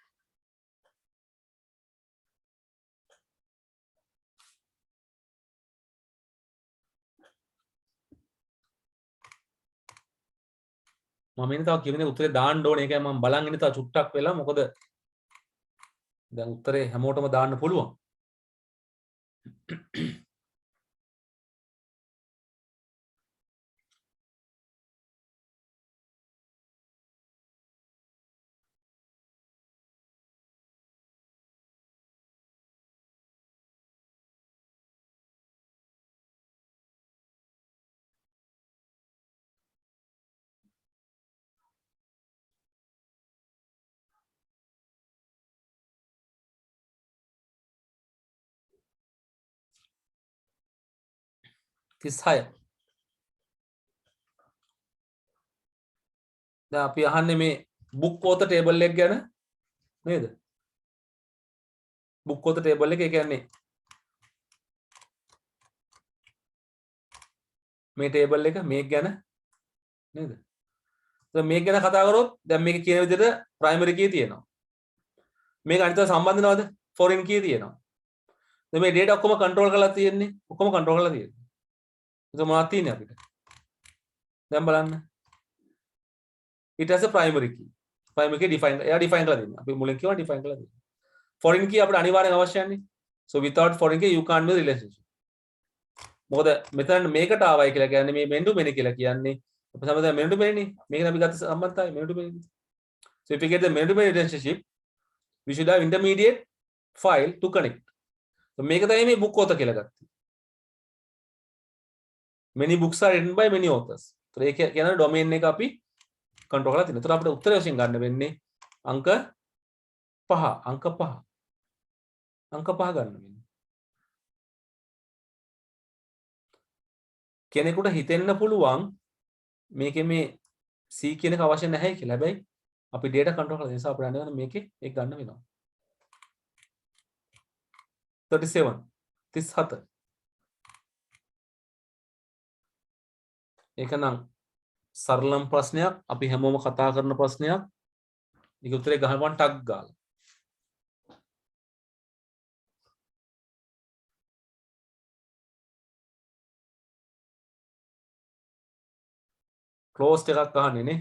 මම ඉන්නේ තව කිව්වේ උත්තරේ දාන්න ඕනේ. ඒකයි මම බලන් ඉන්නේ තව චුට්ටක් වෙලා. මොකද දැන් උත්තරේ හැමෝටම දාන්න පුළුවන්. තිස්හය දැන් අපි අහන්නේ මේ බුක් author table එක ගැන නේද? බුක් author table එක කියන්නේ මේ table එක මේක ගැන නේද? දැන් මේක ගැන කතා කරොත් දැන් මේක කියන විදිහට primary key තියෙනවා. මේක අනිත් සම්බන්ධ නවද? foreign key තියෙනවා. දැන් මේ data ඔක්කොම control කරලා තියෙන්නේ. ඔක්කොම control කරලා තියෙන්නේ. ඒක මොනවද තියෙන්නේ අපිට? දැන් බලන්න. It has a primary key. Primary key define එයා define කරලා දෙන්න. අපි මුලින් කියවා define කරලා දෙන්න. Foreign key අපිට අනිවාර්යෙන් අවශ්‍යයි. So without foreign key you can't build relationship. මොකද මෙතන මේකට ආවයි කියලා කියන්නේ මේ men to many කියලා කියන්නේ අපි සමහරවිට men to many නේ. මේකෙන් අපි ගත්ත සම්බන්ධතාවය men to many. So if we get the men to many relationship we should have intermediate file to connect. So මේක තමයි මේ book author කියලා ගත්තේ. Many books are written by many authors. So ඒක කියන domain එක අපි control කරලා තියෙනවා. ඒතර අපිට උත්තරය වශයෙන් ගන්න වෙන්නේ අංක 5 අංක 5 අංක 5 ගන්න වෙන්නේ. කෙනෙකුට හිතෙන්න පුළුවන් මේකේ මේ C කියන එක අවශ්‍ය නැහැ කියලා. හැබැයි අපි data control කරලා නිසා අපිට අනිවාර්යෙන් මේකේ ඒක ගන්න වෙනවා. 37 ඒක නම් සරලම ප්‍රශ්නයක් අපි හැමෝම කතා කරන ප්‍රශ්නයක්. ඒක උත්තරේ ගහපන් ටක් ගාලා. closed එකක් අහන්නේ නේ.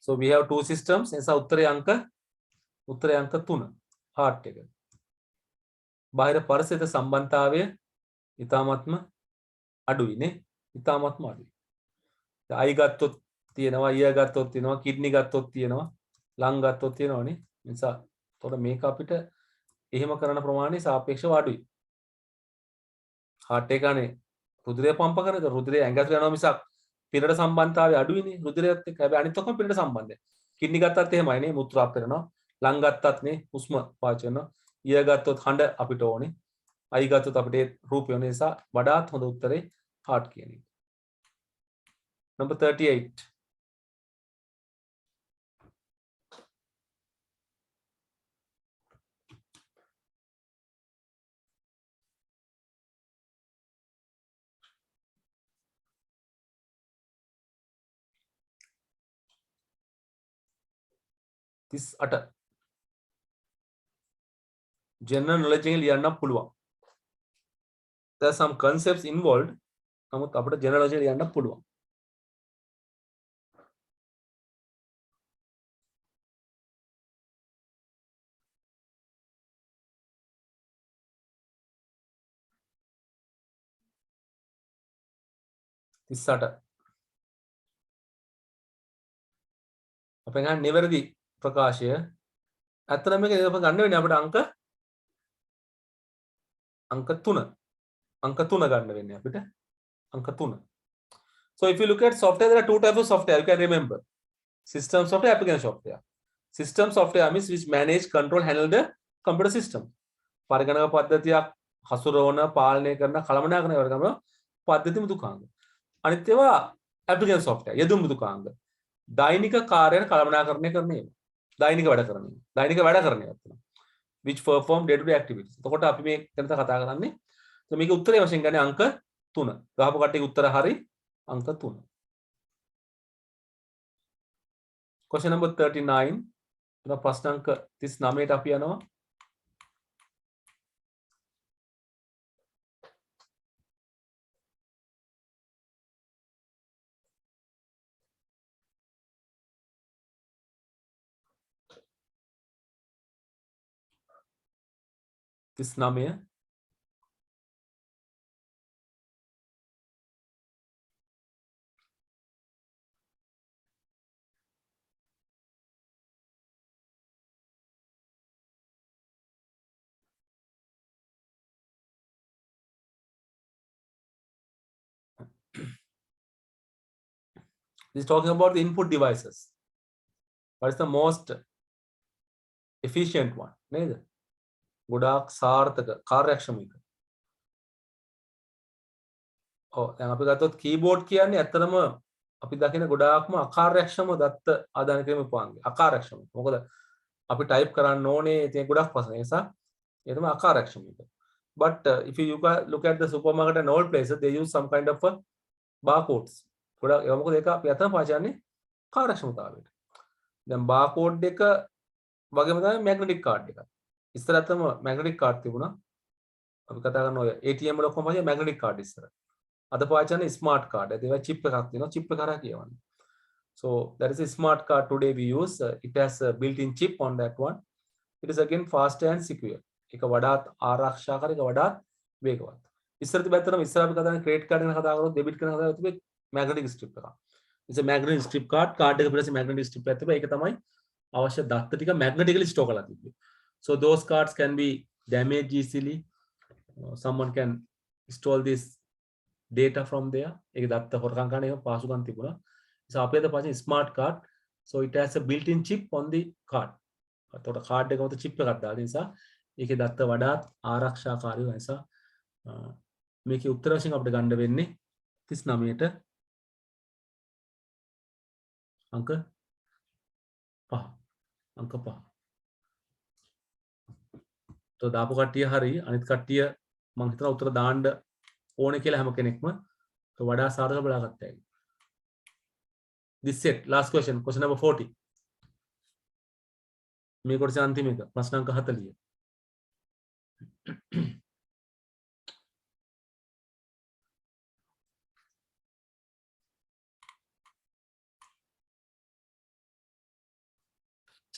So we have two systems. එසා උත්තරේ අංක 3 heart එක. බාහිර පරිසර සම්බන්ධතාවය ඊ타මත්ම අඩුයි නේ. ඊ타මත්ම අඩුයි. I ගත්තොත් තියෙනවා, ear ගත්තොත් තියෙනවා, kidney ගත්තොත් තියෙනවා, lung ගත්තොත් තියෙනවනේ. නිසා එතකොට මේක අපිට එහෙම කරන ප්‍රමාණය සාපේක්ෂව අඩුයි. heart එකනේ රුධිරය පම්ප කරන. ඒක රුධිරය ඇඟට යනවා මිසක් පිරට සම්බන්ධතාවය අඩුයිනේ රුධිරයත් එක්ක. හැබැයි අනිත් ඔක්කොම පිරට සම්බන්ධයි. kidney ගත්තත් එහෙමයි නේ, මුත්‍රා පෙරනවා. lung ගත්තත් නේ, හුස්ම පාවිච්චි කරනවා. ear ගත්තොත් හඬ අපිට ඕනේ. eye ගත්තොත් අපිට රූපය ඕනේ. නිසා වඩාත් හොඳ උත්තරේ heart කියන එක. number 38 38 general knowledge එකෙන් ලියන්න පුළුවන්. there are some concepts involved. නමුත් අපිට general knowledge ලියන්න පුළුවන්. අපෙන් ගන්න නිවැරදි ප්‍රකාශය. ඇත්තටම මේක ගන්න වෙන්නේ අපිට අංක 3. අංක 3 ගන්න වෙන්නේ අපිට. අංක 3. So if you look at software, there are two types of software. You can remember. System software, application software. System software means which manage, control, handle the computer system. පරිගණක පද්ධතියක් හසුරවන, පාලනය කරන, කළමනාකරන ඒවා තමයි පද්ධති මෘදුකාංග. අනිත් ඒවා application software, යෙදුම් මෘදුකාංග. දෛනික කාර්යයන් කළමනාකරණය කරන ඒවා. දෛනික වැඩ කරන ඒවා. දෛනික වැඩ කරන ඒවා. which perform day to day activities. එතකොට අපි මේ ගැන කතා කරන්නේ. මේකේ උත්තරේ වශයෙන් ගන්නේ අංක 3 ගහපු කට්ටියගේ උත්තර හරි අංක 3 question number 39 එන ප්‍රශ්න අංක 39ට අපි යනවා this නමය this is talking about the input devices what is the most efficient one නේද ගොඩාක් සාර්ථක කාර්යක්ෂම එක ඔව් දැන් අපි ගත්තොත් කීබෝඩ් කියන්නේ ඇත්තටම අපි දකින ගොඩාක්ම අකාර්යක්ෂම දත්ත ආදාන කිරීම උපංගය අකාර්යක්ෂම මොකද අපි ටයිප් කරන්න ඕනේ ඉතින් ගොඩක් ප්‍රශ්න ඒ නිසා ඒ තමයි අකාර්යක්ෂම එක but if you look at the supermarket and all places they use some kind of barcodes ගොඩක් ඒක මොකද ඒක අපි අතන පාවිච්චි කරන්නේ කාර්යක්ෂමතාවයට දැන් barcode එක වගේම තමයි magnetic card එක ඉස්සරහටම magnetic card තිබුණා අපි කතා කරන ඔය ATM වල කොහොමද magnetic card ඉස්සර අද පාවිච්චි කරන්නේ smart card ඒක chip එකක් තියෙනවා chip එක කරා කියවන්නේ so that is a smart card today we use it has a built-in chip on that one it is again faster and secure ඒක වඩාත් ආරක්ෂාකාරී ඒක වඩාත් වේගවත් ඉස්සර තිබැත්තම ඉස්සර අපි කතා කරන credit card ගැන කතා කරනකොට debit card ගැන කතා කරනකොට magnetic strip එකක් it's a magnetic strip card එක පිටසේ magnetic strip එකක් තිබ්බා ඒක තමයි අවශ්‍ය දත්ත ටික magnetically store කරලා තිබ්බේ so those cards can be damaged easily someone can install this data from there ඒක දත්ත හොරකම් කරන එක පාසුකම් තිබුණා so අපේ අද පාවිච්චි smart card so it has a built-in chip on the card එතකොට card එක මත chip එකක් දාලා නිසා ඒකේ දත්ත වඩාත් ආරක්ෂාකාරී වෙන නිසා මේකේ උත්තර වශයෙන් අපිට ගන්න වෙන්නේ 39ට අංක 5 તો දාපු කට්ටිය හරි අනිත් කට්ටිය මම හිතනවා උත්තර දාන්න ඕනේ කියලා හැම කෙනෙක්ම તો වඩා සාර්ථක බලාගත්තා හැකි this set last question number 40 මේ කොටස අන්තිම එක ප්‍රශ්න අංක 40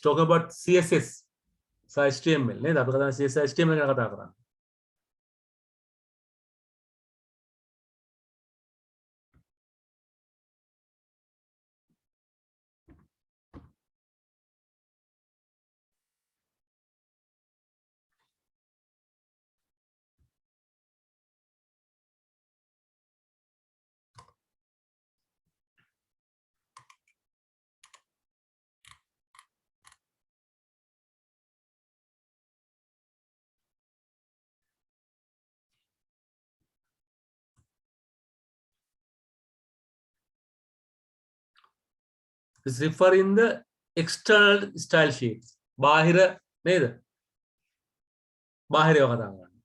talk about CSS so HTML නේද අපි කතා CSS HTML ගැන කතා කරන්නේ is referring the external style sheets බාහිර නේද බාහිරව කතා කරන්නේ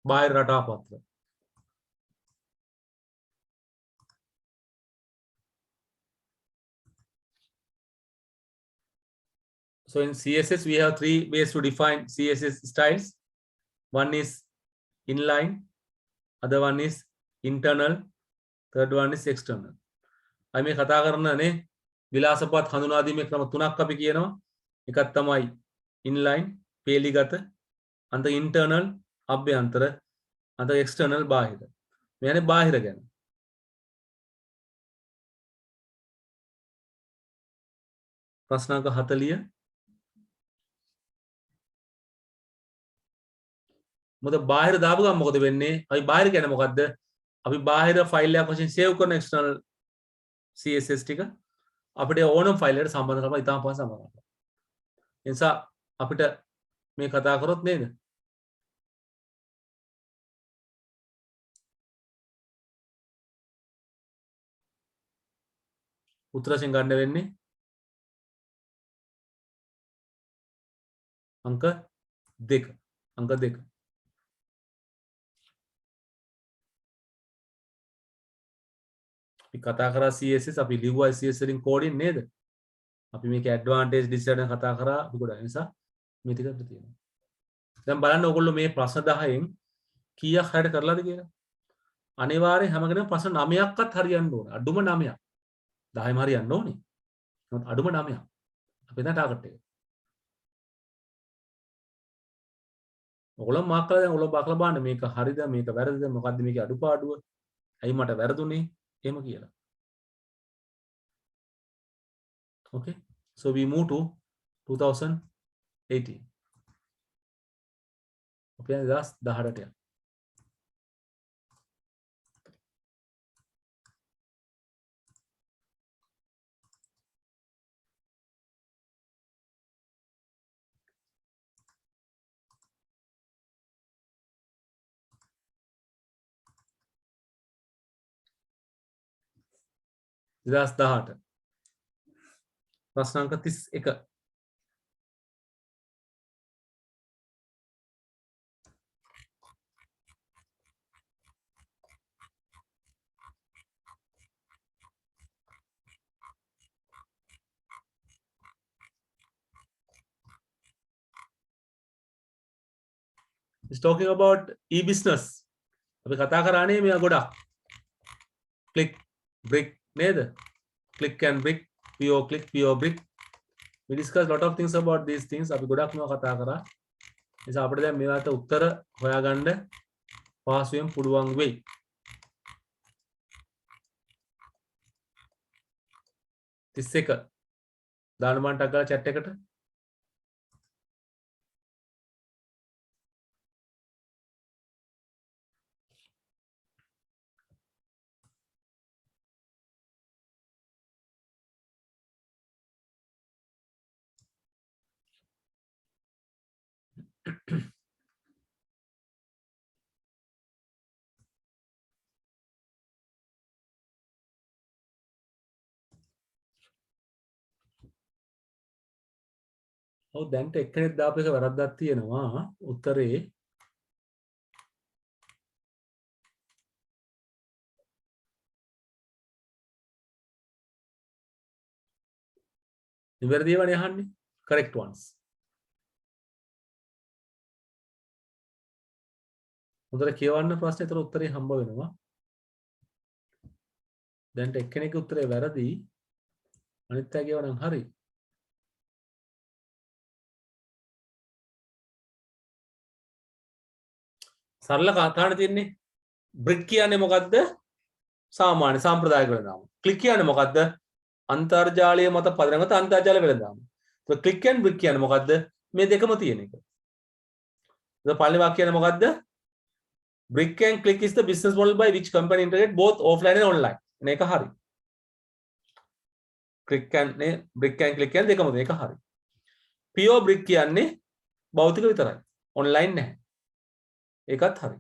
බාහිර රටාපත්‍ර so in CSS we have three ways to define CSS styles one is inline other one is internal third one is external අපි මේ කතා කරනනේ විලාසපත් හඳුනා දීමේ ක්‍රම තුනක් අපි කියනවා එකක් තමයි inline පේලිගත අන්ත internal අභ්‍යන්තර අන්ත external බාහිර මේ යන්නේ බාහිර ගැන ප්‍රශ්න අංක 40 මොකද බාහිර දාපු ගමන් මොකද වෙන්නේ අපි බාහිර කියන්නේ මොකද්ද අපි බාහිර ෆයිල් එකක් වශයෙන් සේව් කරන external CSS ටික අපිට ඕනම ෆයිල් එකට සම්බන්ධ කරලා ඉතාම පහසු සම්බන්ධ කරනවා. ඒ නිසා අපිට මේ කතා කරොත් නේද? උත්තරයෙන් ගන්න වෙන්නේ අංක 2. අපි කතා කරා CSS අපි ලිව්වා CSS වලින් කෝඩින් නේද? අපි මේක ඇඩ්වාන්ටේජ් ඩිස්ඇඩ්වාන්ටේජ් කතා කරා අපි ගොඩක් නිසා මේ ටික අපිට තියෙනවා. දැන් බලන්න ඕගොල්ලෝ මේ ප්‍රශ්න 10න් කීයක් හරියට කරලාද කියලා. අනිවාර්යෙන් හැම කෙනෙක්ම ප්‍රශ්න 9ක්වත් හරියන්න ඕනේ. අඩුම 9ක්. 10ම හරියන්න ඕනේ. නමුත් අඩුම 9ක්. අපේ දැන් ටාගට් එක. ඔයගොල්ලෝ මාක් කරලා දැන් ඔයගොල්ලෝ බාකලා බලන්න මේක හරිද මේක වැරදිද මොකද්ද මේකේ අඩුපාඩුව? ඇයි මට වැරදුනේ? එහෙම කියලා. Okay. So we move to 2018. අපි යන්නේ 2018ට යනවා. ප්‍රශ්න අංක 31. It's talking about e-business. අපි කතා කරානේ මෙයා ගොඩක්. Click, brick නේද? Click and brick, PO click, PO brick. We discussed lot of things about these things. අපි ගොඩක් මේවා කතා කරා. නිසා අපිට දැන් මේවට උත්තර හොයාගන්න පහසුවෙන් පුළුවන් වෙයි. තිස් එක දාන්න මම ටක් ගාලා chat එකට. ඔව් දැන්ට එක්කෙනෙක් දාපු එක වැරද්දක් තියෙනවා උත්තරේ. නිවැරදිවනේ අහන්නේ. correct ones. හොඳට කියවන්න ප්‍රශ්නේ ඒතර උත්තරේ හම්බ වෙනවා. දැන්ට එක්කෙනෙක්ගේ උත්තරේ වැරදි. අනිත් අය කියවනම් හරි. සරල කතාවනේ තියෙන්නේ. බ්‍රික් කියන්නේ මොකද්ද? සාමාන්‍ය සාම්ප්‍රදායික වෙළඳාම. ක්ලික් කියන්නේ මොකද්ද? අන්තර්ජාලය මත පදනම්ගත අන්තර්ජාල වෙළඳාම. તો ක්ලික් and බ්‍රික් කියන්නේ මොකද්ද? මේ දෙකම තියෙන එක. ඒක පළවෙනි වාක්‍යය කියන්නේ මොකද්ද? Brick and click is the business model by which company integrate both offline and online. මේක හරි. brick and click කියන්නේ දෙකම මේක හරි. PO brick කියන්නේ භෞතික විතරයි. online නැහැ. ඒකත් හරි.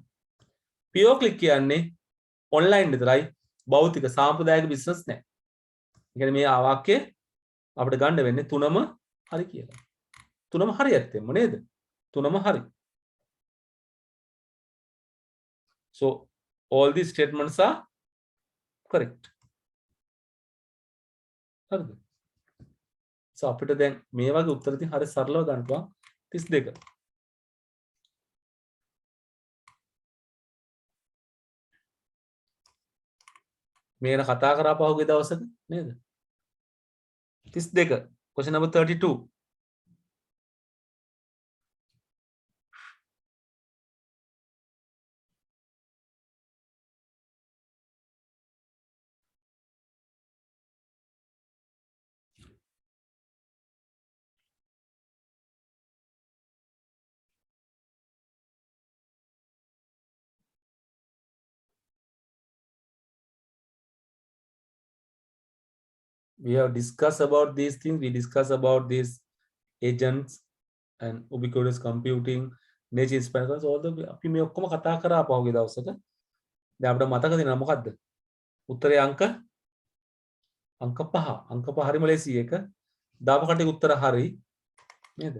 PO click කියන්නේ online විතරයි. භෞතික සාම්ප්‍රදායික business නැහැ. ඒ කියන්නේ මේ වාක්‍යය අපිට ගන්න වෙන්නේ තුනම හරි කියලා. තුනම හරි ඇත්තෙම නේද? තුනම හරි. So all these statements are correct. හරිද? So අපිට දැන් මේ වගේ උත්තර ඉතින් හරි සරලව ගන්න පුළුවන් 32. මේ ගැන කතා කරා පහුගිය දවසක නේද? 32. Question number 32. We have discussed about these things. We discussed about these agents and ubiquitous computing, nature inspired. All the අපි මේ ඔක්කොම කතා කරා පහුගිය දවසක. දැන් අපිට මතක තියෙනවා මොකද්ද? උත්තරේ අංක 5. අංක 5 හරිම ලේසි එක. දාපු කටේ උත්තර හරි නේද?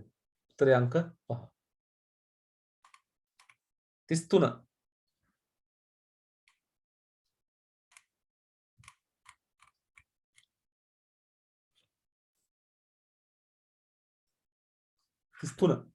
උත්තරේ අංක 5. 33. 33.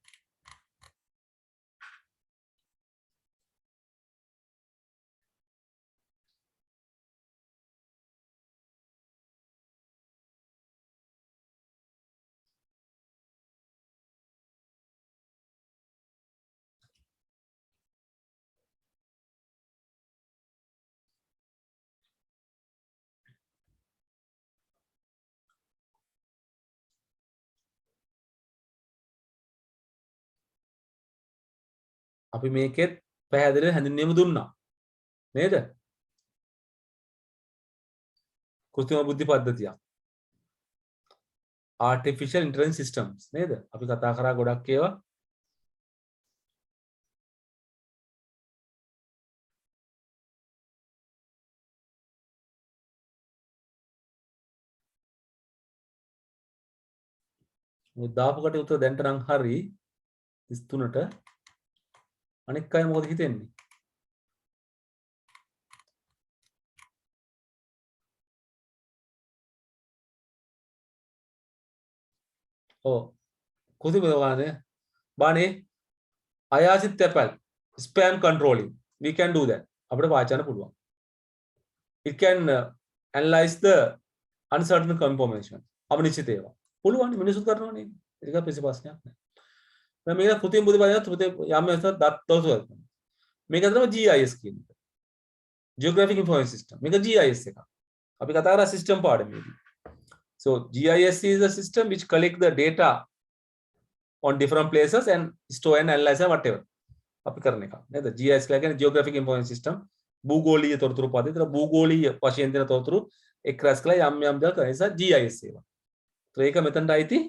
අපි මේකෙත් පැහැදිලිව හැඳින්වීම දුන්නා නේද? කෘත්‍රිම බුද්ධි පද්ධතිය. artificial intelligence systems නේද? අපි කතා කරා ගොඩක් ඒවා. මේ දාපු කට උත්තර දැන්ට නම් හරි 33ට. අනෙක් අය මොකද හිතෙන්නේ? ඔව්. කොහොමද බලන්නේ? බානේ අයාසිත තැපල් spam controlling. We can do that. අපිට පාවිච්චි කරන්න පුළුවන්. It can analyze the uncertain information. අනිශ්චිත ඒවා. පුළුවන් මිනිස්සුත් කරනවා නේද? ඒක පිසි ප්‍රශ්නයක් නෑ. මම මේක කෘත්‍රිම බුද්ධි පද්ධතිය යම් වෙනසක් දත්තෝසුව. මේක තමයි GIS කියන්නේ. Geographic Information System. මේක GIS එකක්. අපි කතා කරා system පාඩමේදී. So GIS is a system which collect the data on different places and store and analyze whatever. අපි කරන එක. නේද? GIS කියලා කියන්නේ Geographic Information System. භූගෝලීය තොරතුරු පද්ධතිය. ඒතර භූගෝලීය වශයෙන් දෙන තොරතුරු එක් රැස් කළා යම් යම් දා කරන නිසා GIS ඒවා. ඒක මෙතනට අයිති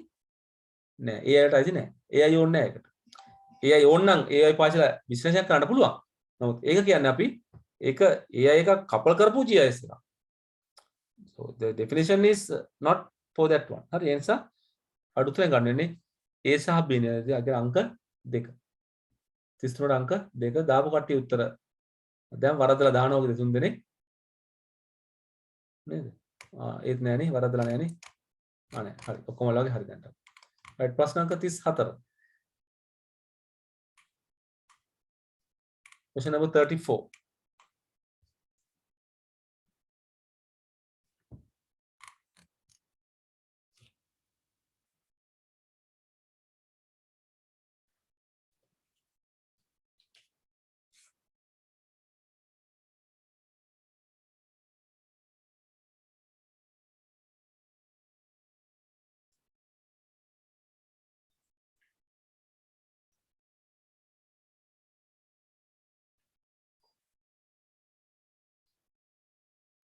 නෑ. AIට අයිති නෑ. AI ඕනේ නෑ ඒකට. AI ඕන නම් AI පාවිච්චිලා විශ්ලේෂණය කරන්න පුළුවන්. නමුත් ඒක කියන්නේ අපි ඒක AI එක කපල් කරපු GIS එකක්. So the definition is not for that one. හරි ඒ නිසා අඩුතරෙන් ගන්න වෙන්නේ A සහ B නේද? අගේ අංක 2. 33 අංක 2 දාපු කට්ටිය උත්තර දැන් වරදලා දානවා වගේ තුන් දෙනෙක් නේද? ඒත් නෑනේ වරදලා නෑනේ. නෑ හරි ඔක්කොම වලගේ හරි දැන්ට. right ප්‍රශ්න අංක 34. question number 34.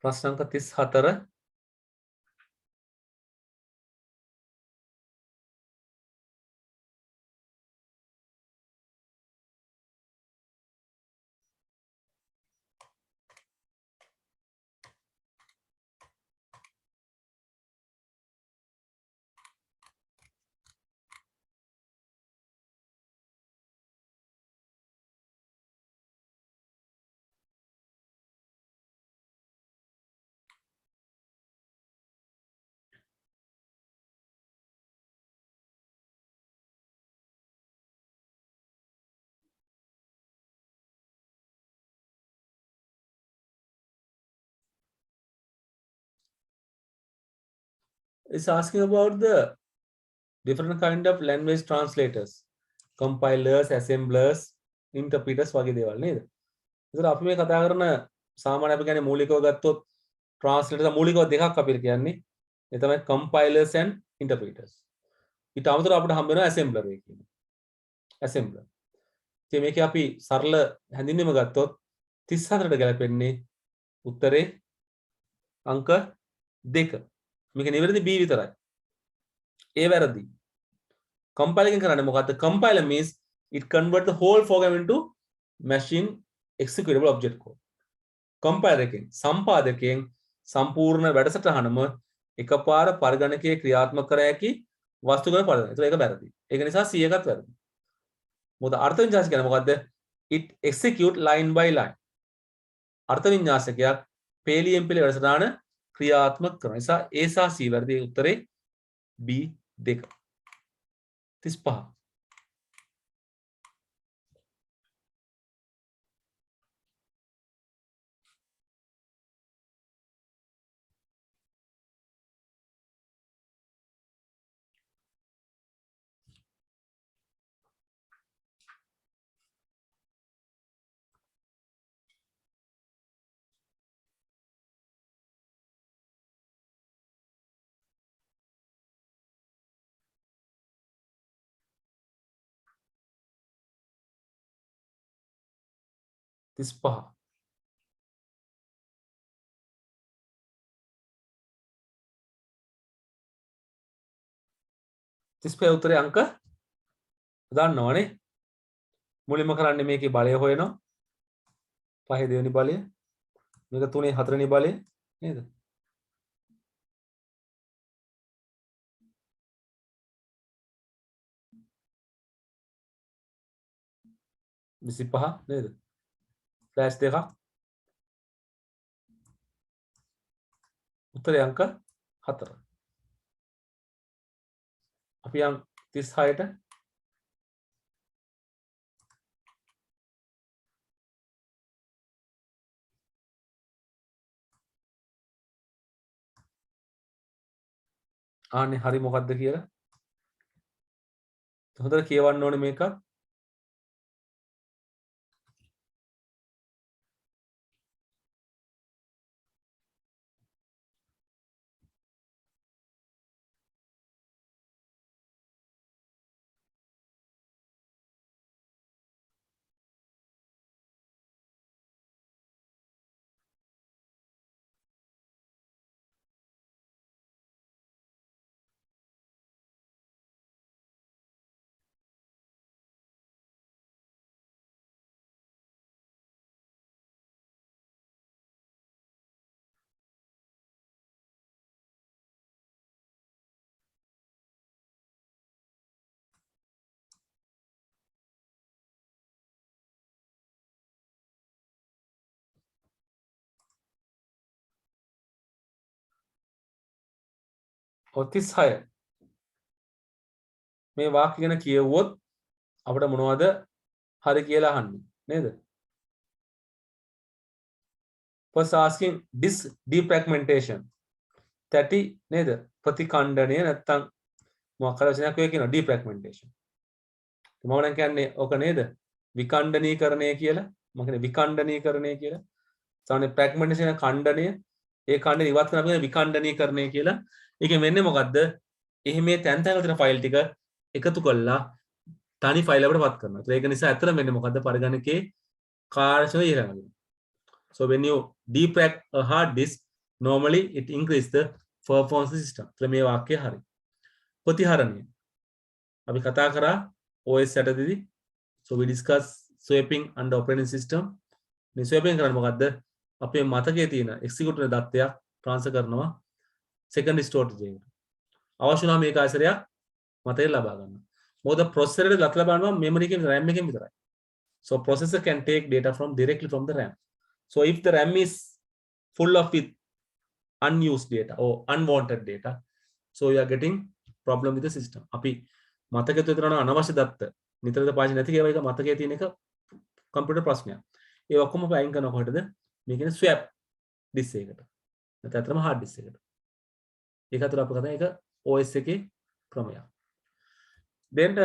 ප්‍රශ්න අංක 34 is asking about the different kind of language translators, compilers, assemblers, interpreters වගේ දේවල් නේද? ඒතර අපි මේ කතා කරන සාමාන්‍ය අපි කියන්නේ මූලිකව ගත්තොත් translator මූලිකව දෙකක් අපිට කියන්නේ. ඒ තමයි compilers and interpreters. ඊට අමතරව අපිට හම්බ වෙනවා assembler එක කියන්නේ. assembler. ඉතින් මේකේ අපි සරල හැඳින්වීම ගත්තොත් 34ට ගැලපෙන්නේ උත්තරේ අංක 2. මේක නිවැරදි B විතරයි. A වැරදි. Compiling කරන්නේ මොකද්ද? Compiler means it convert the whole program into machine executable object code. Compiler එකෙන් සම්පාදකයෙන් සම්පූර්ණ වැඩසටහනම එකපාර පරිගණකයේ ක්‍රියාත්මක කර හැකි වස්තු ගණන පරිගණක. ඒක වැරදි. ඒක නිසා C එකත් වැරදි. මොකද අර්ථ වින්‍යාස කියන්නේ මොකද්ද? It execute line by line. අර්ථ වින්‍යාසකයක් පේලියෙන් පේලිය වැඩසටහන ක්‍රියාත්මක කරන නිසා A සහ C වැරදි. උත්තරේ B 2. 35. 35 35 උත්තරේ අංක දන්නවනේ මුලින්ම කරන්නේ මේකේ බලය හොයනවා 5 දෙවෙනි බලය මේක 3 හතරවෙනි බලය නේද 25 නේද ෆ්ලෑෂ් දෙකක් උත්තරේ අංක 4 අපි යම් 36ට ආන්නේ හරි මොකද්ද කියලා හොඳට කියවන්න ඕනේ මේක ඔය 36 මේ වාක්‍ය ගැන කියවුවොත් අපිට මොනවද හරි කියලා අහන්නේ නේද first asking this defragmentation තැටි නේද ප්‍රතිකණ්ඩනය නැත්තම් මොකක් හරි වචනයක් ඔය කියනවා defragmentation මම නම් කියන්නේ ඕක නේද විකණ්ඩනීකරණය කියලා මම කියන්නේ විකණ්ඩනීකරණය කියලා සාමාන්‍ය fragmentation ඛණ්ඩනය ඒ ඛණ්ඩනය ඉවත් කරන අපි විකණ්ඩනීකරණය කියලා ඒකෙන් වෙන්නේ මොකද්ද එහෙම මේ තැන් තැන් වල තියෙන ෆයිල් ටික එකතු කරලා තනි ෆයිල් එකකට පත් කරනවා. ඒක නිසා ඇත්තටම වෙන්නේ මොකද්ද පරිගණකයේ කාර්යක්ෂමතාවය ඉහළ යනවා. So when you defrag a hard disk, normally it increase the performance of the system. මේ වාක්‍යය හරි. ප්‍රතිහරණය. අපි කතා කරා OS යටතේදී. So we discuss swapping under operating system. මේ swapping කරන්නේ මොකද්ද? අපේ මතකයේ තියෙන executable දත්තයක් transfer කරනවා second storage එකට. අවශ්‍ය නම් මේක ආයතනයක් මතකයෙන් ලබා ගන්නවා. මොකද processor එකට දත ලබා ගන්නවා memory එකෙන් RAM එකෙන් විතරයි. So processor can take data from directly from the RAM. So if the RAM is full of with unused data or unwanted data, so you are getting problem with the system. අපි මතකයේ විතරන අනවශ්‍ය දත්ත නිතරද පාවිච්චි නැති ඒවා එක මතකයේ තියෙන එක කම්පියුටර් ප්‍රශ්නයක්. ඒ ඔක්කොම අපි අයින් කරන කොටද මේ කියන්නේ swap disk එකකට. නැත්නම් අතරම hard disk එකට. ඒක අතර අපිට කතා ඒක OS එකේ ක්‍රමයක්. Then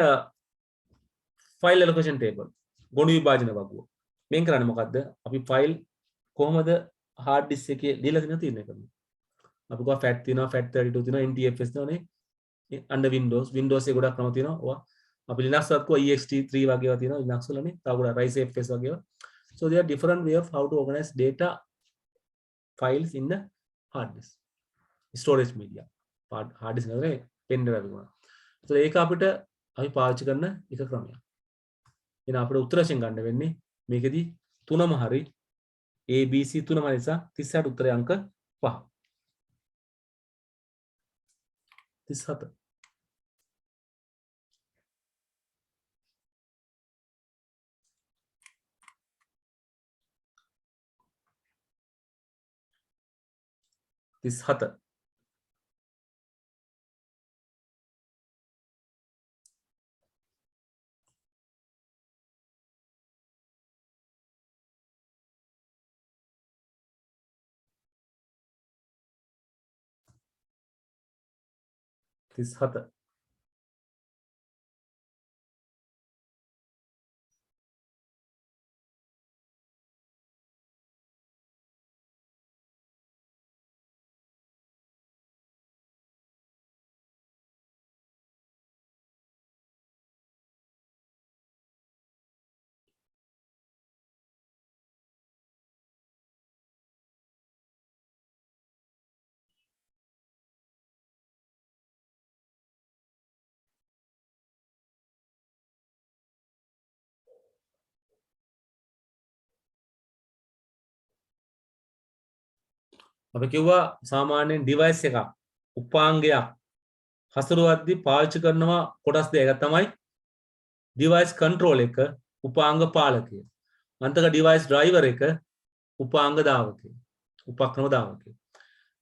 file allocation table ගොනු විභාජන වගුව. මේක කරන්නේ මොකද්ද? අපි ෆයිල් කොහොමද hard disk එකේ දීලා තියෙන තීරණය කරනවා. අපි ගා FAT තියෙනවා, FAT32 තියෙනවා, NTFS තියෙනවානේ. under Windows එකේ ගොඩක් ක්‍රම තියෙනවා. ඔවා අපි Linux එකත් කො ext3 වගේ ඒවා තියෙනවා Linux වලනේ. තව ගොඩක් RISE FS වගේ ඒවා. So there are different way of how to organize data files in the hard disk. Storage media. hard disk නේ pen drive එක. So ඒක අපිට අපි පාවිච්චි කරන එක ක්‍රමයක්. එහෙනම් අපිට උත්තර වශයෙන් ගන්න වෙන්නේ මේකෙදි තුනම හරි A B C තුනම නිසා 38 උත්තරේ අංක 5. 37 37 37 අපි කිව්වා සාමාන්‍යයෙන් ඩිවයිස් එකක් උපාංගයක් හසුරුවද්දී පාවිච්චි කරනවා කොටස් දෙකක් තමයි ඩිවයිස් කන්ට්‍රෝල් එක උපාංග පාලකය. අන්තක ඩිවයිස් ඩ්‍රයිවර් එක උපාංග දාවකය. උපක්‍රම දාවකය.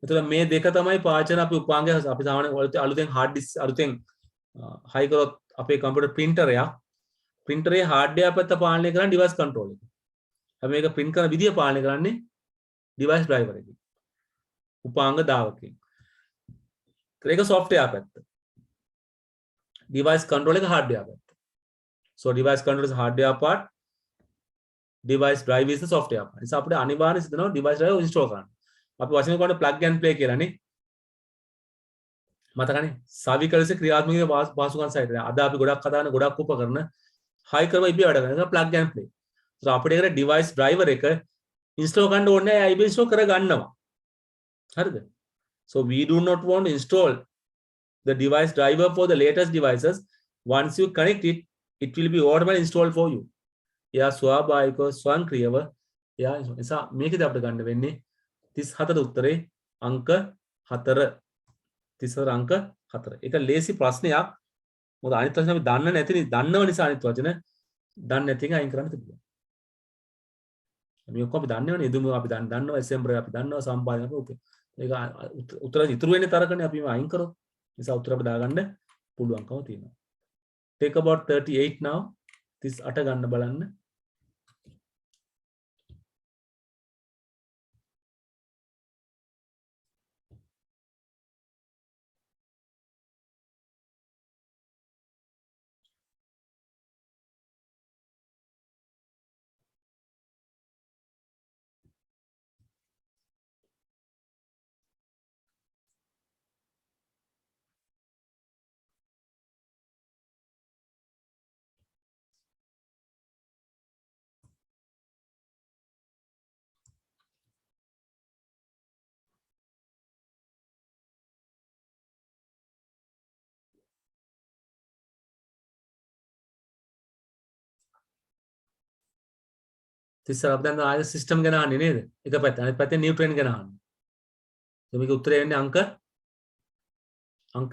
එතකොට මේ දෙක තමයි පාවිච්චි කරන අපි උපාංගය අපි සාමාන්‍යයෙන් අලුතෙන් hard disk අලුතෙන් හයි කරොත් අපේ කම්පියුටර් printer එකක් printer එකේ hardware පැත්ත පාලනය කරන්නේ ඩිවයිස් කන්ට්‍රෝල් එක. අපි මේක print කරන විදිය පාලනය කරන්නේ ඩිවයිස් ඩ්‍රයිවර් එකකින්. උපාංග දාවකයෙන්. ඒක software පැත්ත. device control එක hardware පැත්ත. So device control is hardware part, device drive is the software part. නිසා අපිට අනිවාර්යයෙන් සිදෙනවා device drive install කරන්න. අපි වචන කරන්නේ plug and play කියලානේ. මතකනේ? සවිකලසේ ක්‍රියාත්මක පහසුකම් සහිත. අද අපි ගොඩක් කතා කරන ගොඩක් උපකරණ high කරම ඉබේ වැඩ කරනවා plug and play. So අපිට ඒකට device driver එක install කරන්න ඕනේ නැහැ. IB install කර ගන්නවා. හරිද? So we do not want to install the device driver for the latest devices. Once you connect it, it will be automatically installed for you. එයා ස්වාභාවිකව ස්වයංක්‍රීයව එයා නිසා මේකද අපිට ගන්න වෙන්නේ 34 උත්තරේ අංක 4. 34 අංක 4. ඒක ලේසි ප්‍රශ්නයක්. මොකද අනිත් වචන අපි දන්න නැති දන්නව නිසා අනිත් වචන දන්නේ නැති එක අයින් කරන්න තිබුණා. මේ ඔක්කොම අපි දන්නවනේ ඉදුම අපි දන්නවා ඇසෙම්බලර් අපි දන්නවා සම්පාදනය අපි ඕකේ. ඒක උත්තර ඉතුරු වෙන්නේ තරකනේ අපි මේ අයින් කරොත්. නිසා උත්තර අපිට දාගන්න පුළුවන්කම තියෙනවා. Take about 38 now. 38 ගන්න බලන්න. තිස්සර අපි දැන් ආයෙ සිස්ටම් ගැන අහන්නේ නේද? එක පැත්ත අනිත් පැත්තේ නිව්ට්‍රන් ගැන අහන්නේ. මේක උත්තරේ වෙන්නේ අංක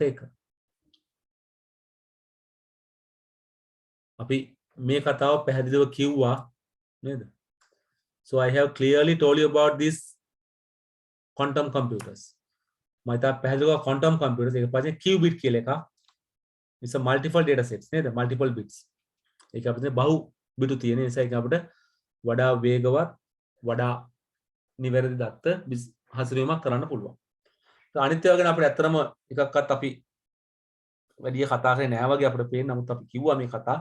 1. අපි මේ කතාව පැහැදිලිව කිව්වා නේද? So I have clearly told you about these quantum computers. මම තා පැහැදිලිව quantum computers එක පස්සේ qubit කියලා එකක්. it's a multiple data sets නේද? multiple bits. ඒක අපිට බහු බිටු තියෙන නිසා ඒක අපිට වඩා වේගවත් වඩා නිවැරදි දත්ත හසුරීමක් කරන්න පුළුවන්. අනිත් ඒවා ගැන අපිට ඇත්තටම එකක්වත් අපි වැඩි කතා කරේ නෑ වගේ අපිට පේන. නමුත් අපි කිව්වා මේ කතා.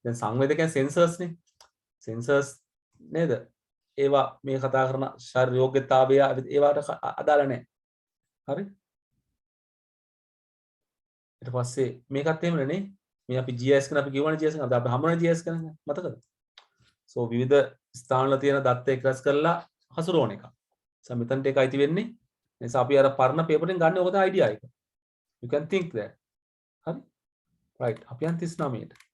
දැන් සංවේදකයන් sensors නේ. sensors නේද? ඒවා මේ කතා කරන ශරීර යෝග්‍යතාවය ඒවට අදාළ නෑ. හරි? ඊට පස්සේ මේකත් එහෙමනේ නේ. මේ අපි GIS ගැන අපි කිව්වනේ GIS ගැන. අද අපි හමුනේ GIS ගැන මතකද? So විවිධ ස්ථානවල තියෙන දත්ත එක්ක රැස් කරලා හසුරවන එක. So මෙතනට ඒක අයිති වෙන්නේ. නිසා අපි අර පරණ පේපරෙන් ගන්න ඕක තමයි අයිඩියා එක. You can think that. හරි? right. අපි යන් 39ට.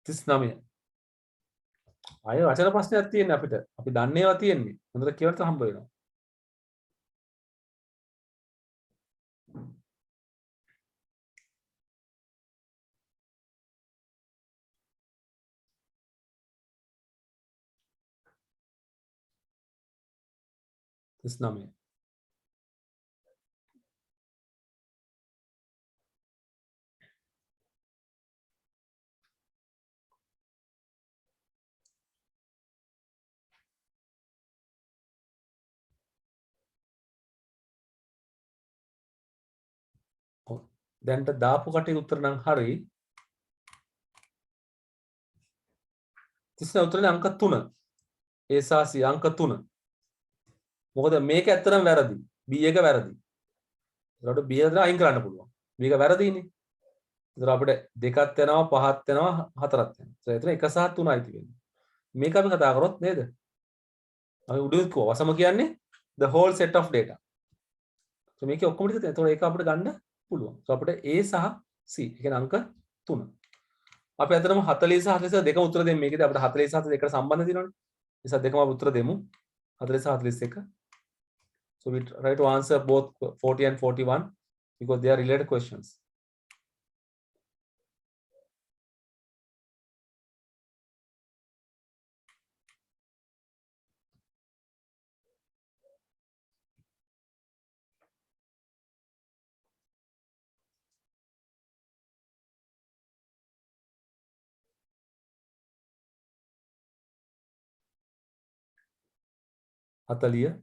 තිස්නමේ අය වචන ප්‍රශ්නයක් තියෙන්නේ අපිට. අපි දන්නේ ඒවා තියෙන්නේ. හොඳට කියවට හම්බ වෙනවා. තිස්නමේ දැන්ට දාපු කටේ උත්තර නම් හරි. තිස්න උත්තරේ අංක 3. ඒ සහ C අංක 3. මොකද මේක ඇත්තටම වැරදි. B එක වැරදි. ඒකට B එක අයින් කරන්න පුළුවන්. B එක වැරදිනේ. ඒතර අපිට දෙකක් යනවා, පහක් යනවා, හතරක් යනවා. ඒතර 1 සහ 3යි තියෙන්නේ. මේක අපි කතා කරොත් නේද? අපි උඩින් කිව්වා වසම කියන්නේ the whole set of data. so මේකේ ඔක්කොම ටික තියෙනවා. ඒතකොට ඒක අපිට ගන්න පුළුවන්. so අපිට A සහ C. ඒ කියන්නේ අංක 3. අපි අතරම 40 සහ 42 දෙකම උත්තර දෙමු. මේකේදී අපිට 40 සහ 42 එකට සම්බන්ධ තියෙනවනේ. ඒ නිසා දෙකම අපි උත්තර දෙමු. 40 සහ 41. so we try to answer both 40 and 41 because they are related questions. Atalia.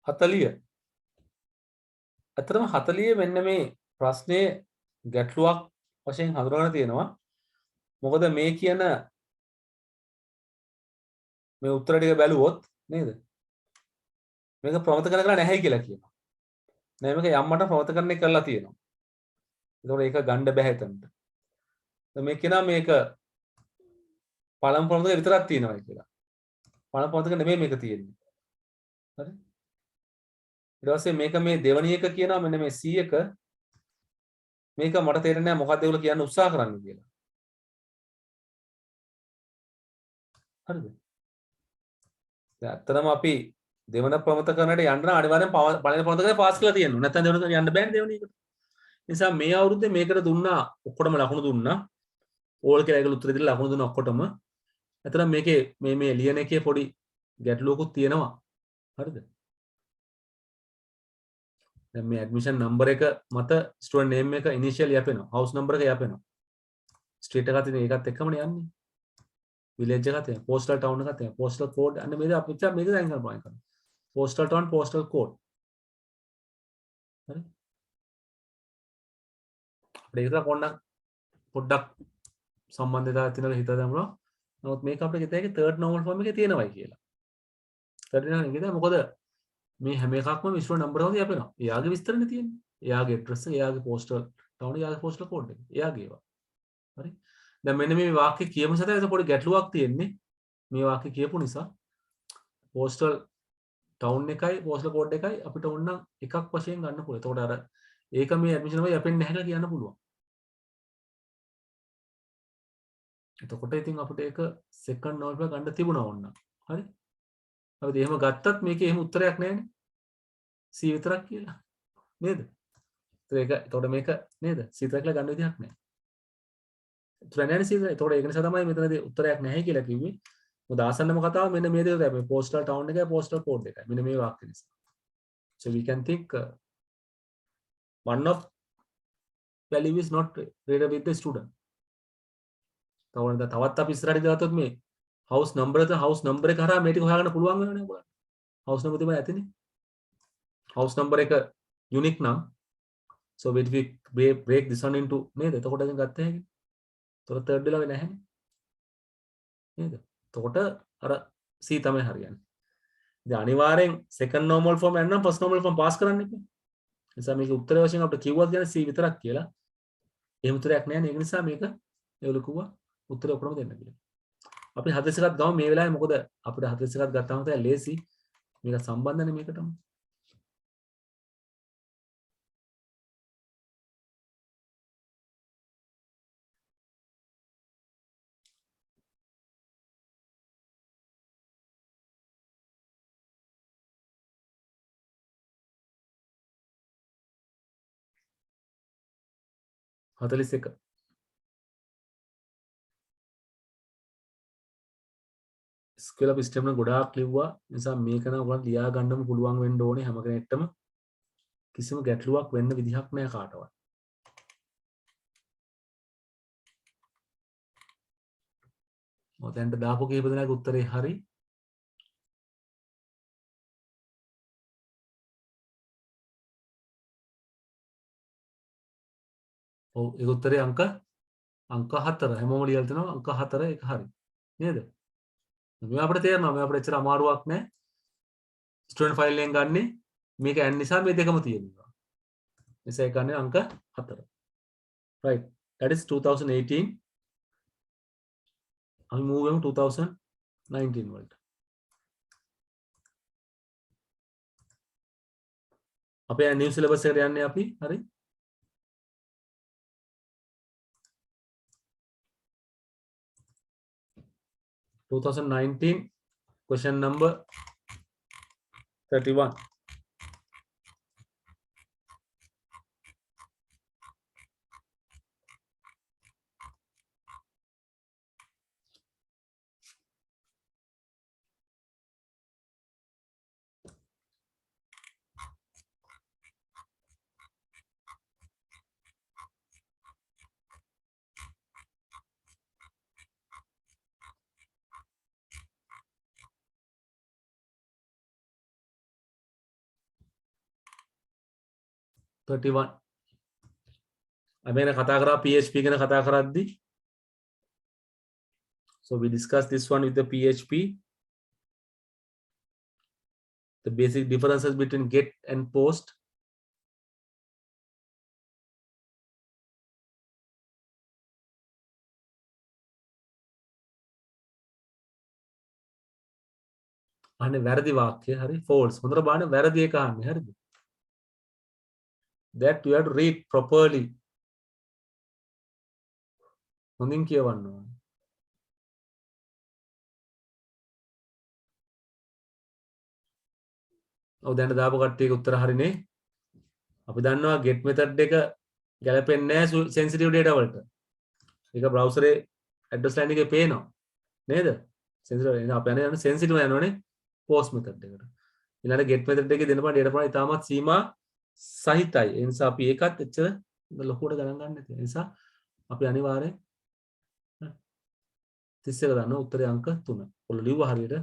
Atalia. ඇත්තටම 40 මෙන්න මේ ප්‍රශ්නේ ගැටලුවක් වශයෙන් හඳුනගන්න තියෙනවා. මොකද මේ කියන මේ උත්තර ටික බැලුවොත් නේද? මේක ප්‍රමතකරණ නැහැ කියලා කියනවා. නෑ මේක යම්මට ප්‍රමතකරණය කරලා තියෙනවා. ඒතකොට ඒක ගන්න බෑ හිතන්න. මේ කියනවා මේක පළමු ප්‍රමතක විතරක් තියෙනවා කියලා. පළමු ප්‍රමතක නෙමෙයි මේක තියෙන්නේ. හරි? ඊට පස්සේ මේක මේ දෙවණි එක කියනවා මෙන්න මේ C එක මේක මට තේරෙන්නේ නැහැ මොකක්ද ඒගොල්ලෝ කියන්න උත්සාහ කරන්නේ කියලා. හරිද? දැන් අත්‍තරම අපි දෙවන ප්‍රමතකරණයට යන්න නම් අනිවාර්යෙන් පළවෙනි ප්‍රමතකරණය පාස් කරලා තියෙන්න ඕනේ. නැත්නම් දෙවන යන්න බෑනේ දෙවණි එකට. නිසා මේ අවුරුද්දේ මේකට දුන්නා ඔක්කොටම ලකුණු දුන්නා. ඕල් කියලා ඒගොල්ලෝ උත්තර දීලා ලකුණු දුන්නා ඔක්කොටම. අතන මේකේ මේ ලියන එකේ පොඩි ගැටලුවකුත් තියෙනවා. හරිද? දැන් මේ ඇඩ්මිෂන් නම්බර් එක මත ස්ටුඩන්ට් නේම් එක ඉනිෂියල් යපෙනවා. හවුස් නම්බර් එක යපෙනවා. ස්ට්‍රීට් එකක් තියෙන ඒකත් එක්කමනේ යන්නේ. විලේජ් එකක් තියෙනවා. පෝස්ටල් ටවුන් එකක් තියෙනවා. පෝස්ටල් කෝඩ් අන්න මේක අපිට මේක දැන් කරනවා. Postal town postal code. හරි? අපිට ඒක කොණ්ඩක් පොඩ්ඩක් සම්බන්ධතාවයක් තියෙනවා හිතා ගන්නවා. නමුත් මේක අපිට හිතේ තර්ඩ් නෝමල් ෆෝම් එකේ තියෙනවයි කියලා. තර්ඩ් නෝමල් එකේ මොකද මේ හැම එකක්ම විශ්ව නම්බර වගේ යපෙනවා. එයාගේ විස්තරනේ තියෙන්නේ. එයාගේ ඇඩ්‍රස් එක, එයාගේ පෝස්ටල් ටවුන්, එයාගේ පෝස්ටල් කෝඩ් එක. එයාගේ ඒවා. හරි? දැන් මෙන්න මේ වාක්‍ය කියමු සතේ පොඩි ගැටලුවක් තියෙන්නේ. මේ වාක්‍ය කියපු නිසා පෝස්ටල් ටවුන් එකයි පෝස්ටල් කෝඩ් එකයි අපිට ඕන නම් එකක් වශයෙන් ගන්න පුළුවන්. එතකොට අර ඒක මේ ඇඩ්මිෂන් වල යපෙන්නේ නැහැ කියලා කියන්න පුළුවන්. එතකොට ඉතින් අපිට ඒක සෙකන්ඩ් නෝල් එක ගන්න තිබුණා ඕන්න. හරි? අපි එහෙම ගත්තත් මේකේ එහෙම උත්තරයක් නැහැනේ. C විතරක් කියලා. නේද? එතකොට මේක නේද? C විතරක් කියලා ගන්න විදිහක් නැහැ. උත්තර නැහැ C. එතකොට ඒක නිසා තමයි මෙතනදී උත්තරයක් නැහැ කියලා කිව්වේ. මොකද ආසන්නම කතාව මෙන්න මේ දේ තමයි. පෝස්ටල් ටවුන් එකයි පෝස්ටල් කෝඩ් එකයි. මෙන්න මේ වාක්‍ය නිසා. So we can think one of value is not read with the student. තවත් අපි ඉස්සරහට දාතොත් මේ house number එක කරා මේ ටික හොයාගන්න පුළුවන් වෙනවනේ ඔයාලට. house number තිබුණා ඇතිනේ. house number එක unique නම් so if we break this one into නේද? එතකොට දැන් ගත්ත හැකියි. එතකොට third වෙලාවේ නැහැනේ. නේද? එතකොට අර C තමයි හරියන්නේ. ඉතින් අනිවාර්යෙන් second normal form යන්න නම් first normal form pass කරන්න එපා. ඒ නිසා මේක උත්තර වශයෙන් අපිට කිව්වත් කියන්නේ C විතරක් කියලා. එහෙම උත්තරයක් නැහැ නේ. ඒක නිසා මේක ඒවලු කිව්වා උත්තර ඔක්කොම දෙන්න කියලා. අපි 41ක් ගමු මේ වෙලාවේ මොකද අපිට 41ක් ගත්තාම තමයි ලේසි. මේක සම්බන්ධනේ මේකටම. හතලිස් එක ස්කේල් අප් සිස්ටම් එක ගොඩාක් ලිව්වා නිසා මේක නම් ඔයගොල්ලන් ලියා ගන්නම පුළුවන් වෙන්න ඕනේ හැම කෙනෙක්ටම කිසිම ගැටලුවක් වෙන්න විදිහක් නැහැ කාටවත්. ඔතෙන්ට දාපු කීප දෙනාගේ උත්තරේ හරි. ඔව් ඒක උත්තරේ අංක 4 හැමෝම ලියලා තිනවා අංක 4 ඒක හරි. නේද? මේ අපිට තේරෙනවා මේ අපිට එච්චර අමාරුවක් නැහැ. ස්ටුඩන්ට් ෆයිල් එකෙන් ගන්නෙ මේක n නිසා මේ දෙකම තියෙනවා. නිසා ඒක ගන්න අංක 4. right that is 2018. අපි move වෙමු 2019 වලට. අපේ new syllabus එකට යන්නේ අපි හරි. question number 31. අපි ගැන කතා කරා PHP ගැන කතා කරද්දී so we discussed this one with the PHP the basic differences between get and post. අනේ වැරදි වාක්‍ය හරි false හොඳට බලන්න වැරදි එක අහන්නේ හරිද that you have to read properly හොඳින් කියවන්න ඕනේ ඔව් දැන් දාපු කට්ටියගේ උත්තර හරිනේ අපි දන්නවා get method එක ගැලපෙන්නේ නැහැ sensitive data වලට ඒක browser address line එකේ පේනවා නේද sensitive අපි යන්නේ sensitive යනවනේ post method එකට ඊළඟට get method එකේ දෙන පාඩ data පාඩ ඉතාමත් සීමා සහිතයි ඒ නිසා අපි ඒකත් එච්චර ලොකුවට ගණන් ගන්න නැති ඒ නිසා අපි අනිවාර්යෙන් 31 ගන්න උත්තරේ අංක 3 ඔයාලා ලිව්වා හරියට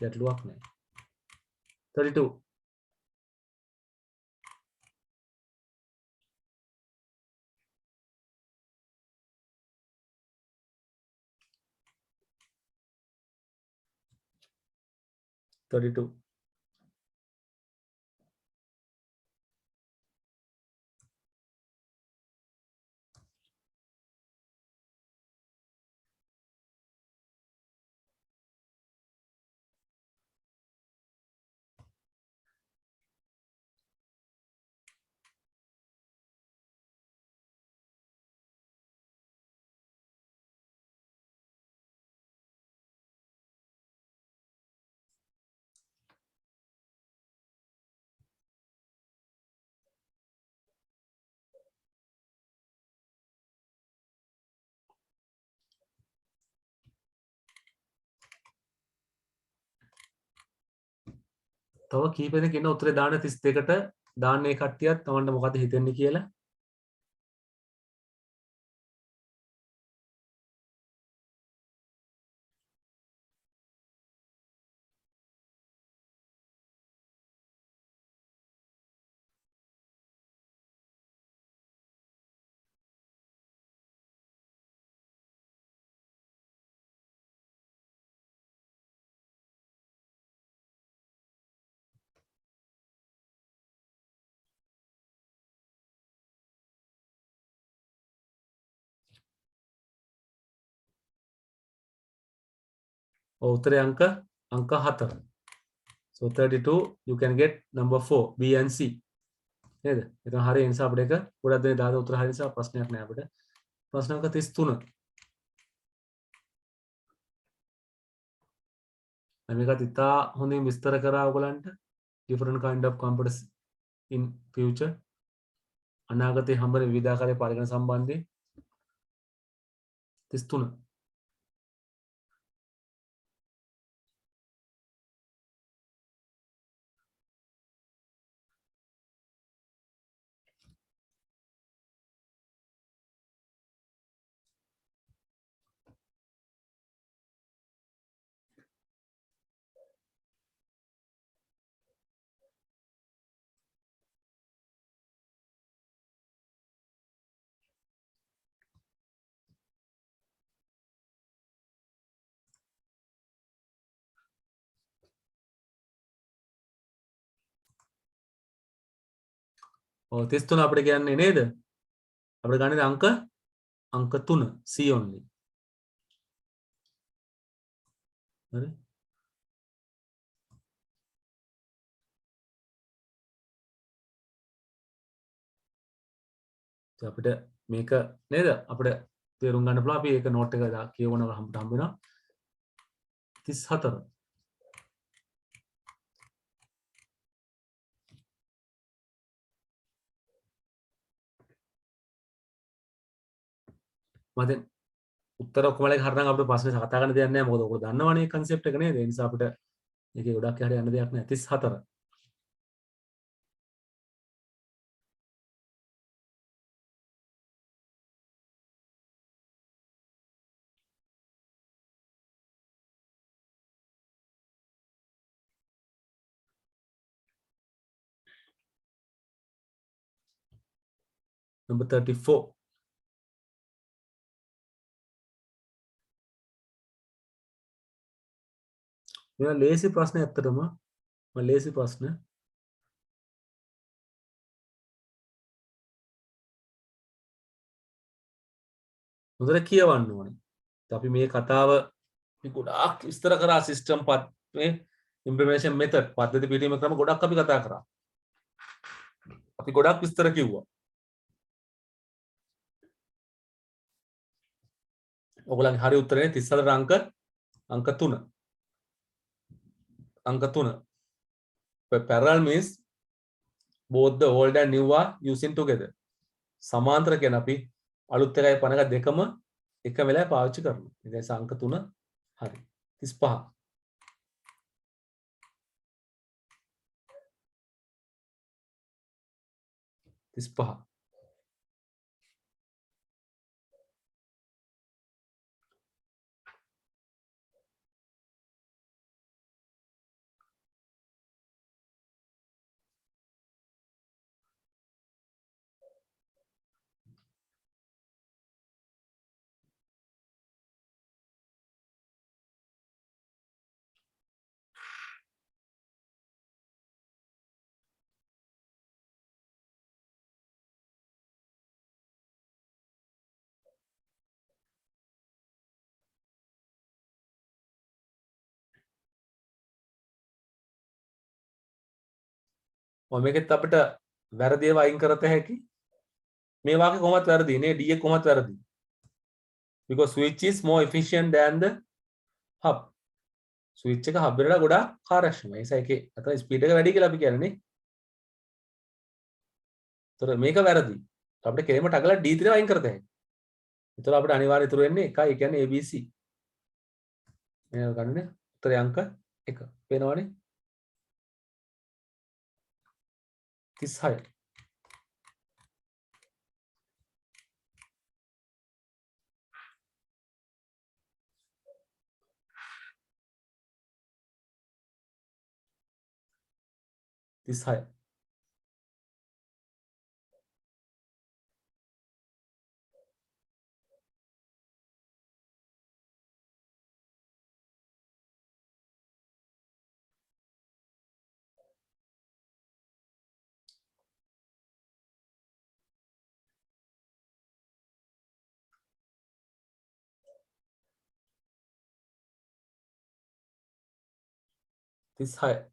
ගැටලුවක් නැහැ 32 32 තව කීප දෙනෙක් ඉන්න උත්තරේ දාන්න 32ට දාන්නේ කට්ටියත් තමන්ට මොකද හිතෙන්නේ කියලා උත්තරේ අංක 4. So 32 you can get number 4 B and C. නේද? එතන හරි ඒ නිසා අපිට එක ගොඩක් දෙනෙක් දාන උත්තර හරි නිසා ප්‍රශ්නයක් නෑ අපිට. ප්‍රශ්න අංක 33. මේකත් ඉතා හොඳින් විස්තර කරා ඔයගලන්ට different kind of computers in future. අනාගතයේ හම්බෙන විවිධාකාරයේ පරිගණක සම්බන්ධයෙන් 33. ඔව් 33 අපිට කියන්නේ නේද? අපිට ගන්නේ අංක 3 C only. හරි? අපිට මේක නේද? අපිට තේරුම් ගන්න පුළුවන් අපි ඒක නෝට් එක කියවනවා හම්බ වෙනවා 34. මම උත්තර ඔක්කොම ලගේ හරිනම් අපිට ප්‍රශ්නේ කතා කරන්න දෙයක් නැහැ. මොකද ඔයගොල්ලෝ දන්නවනේ concept එක නේද? ඒ නිසා අපිට මේකේ ගොඩක් හරිය යන්න දෙයක් නැහැ. 34. number 34. මේවා ලේසි ප්‍රශ්න ඇත්තටම. ලේසි ප්‍රශ්න. හොඳට කියවන්න ඕනේ. අපි මේ කතාව ගොඩාක් විස්තර කරා සිස්ටම් මේ ඉම්ප්ලිමේෂන් මෙතඩ් පද්ධති පිළිම ක්‍රම ගොඩක් අපි කතා කරා. අපි ගොඩක් විස්තර කිව්වා. ඔයගොල්ලන්ගේ හරි උත්තරේ 34 අංක 3. අංක 3. Parallel means both the old and new are using together. සමාන්තර කියන අපි අලුත් එකයි පණ එක දෙකම එක වෙලාවෙ පාවිච්චි කරනවා. ඒ නිසා අංක 3 හරි. 35. 35. මේකෙත් අපිට වැරදි ඒවා අයින් කරත හැකි. මේ වාක්‍ය කොහොමද වැරදි නේ? D එක කොහොමද වැරදි? Because switch is more efficient than the hub. Switch එක හබ් එකට ගොඩාක් කාර්යක්ෂමයි. ඒ නිසා ඒකේ අතන ස්පීඩ් එක වැඩි කියලා අපි කියන්නේ නේ. ඒතර මේක වැරදි. අපිට කෙලින්ම ටගලා D3 වයින් කරත හැකියි. ඒතර අපිට අනිවාර්යයෙන් ඉතුරු වෙන්නේ 1යි. ඒ කියන්නේ ABC. මේක ගන්නනේ. උත්තරේ අංක 1. පේනවනේ? 36. 36.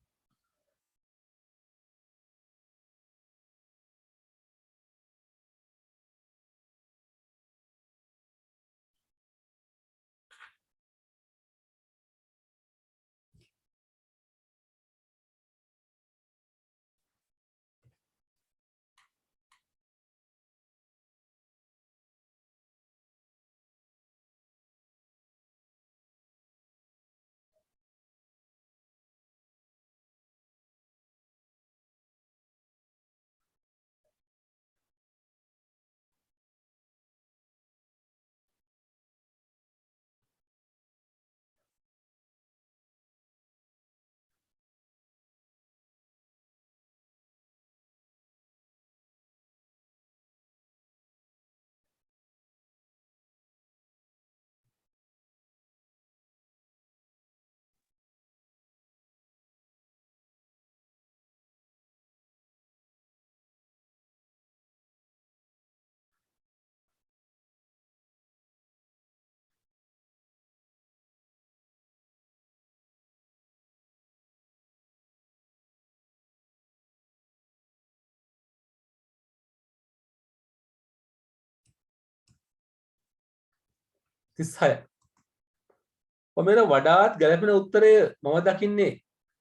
මේක වඩාත් ගැළපෙන උත්තරය මම දකින්නේ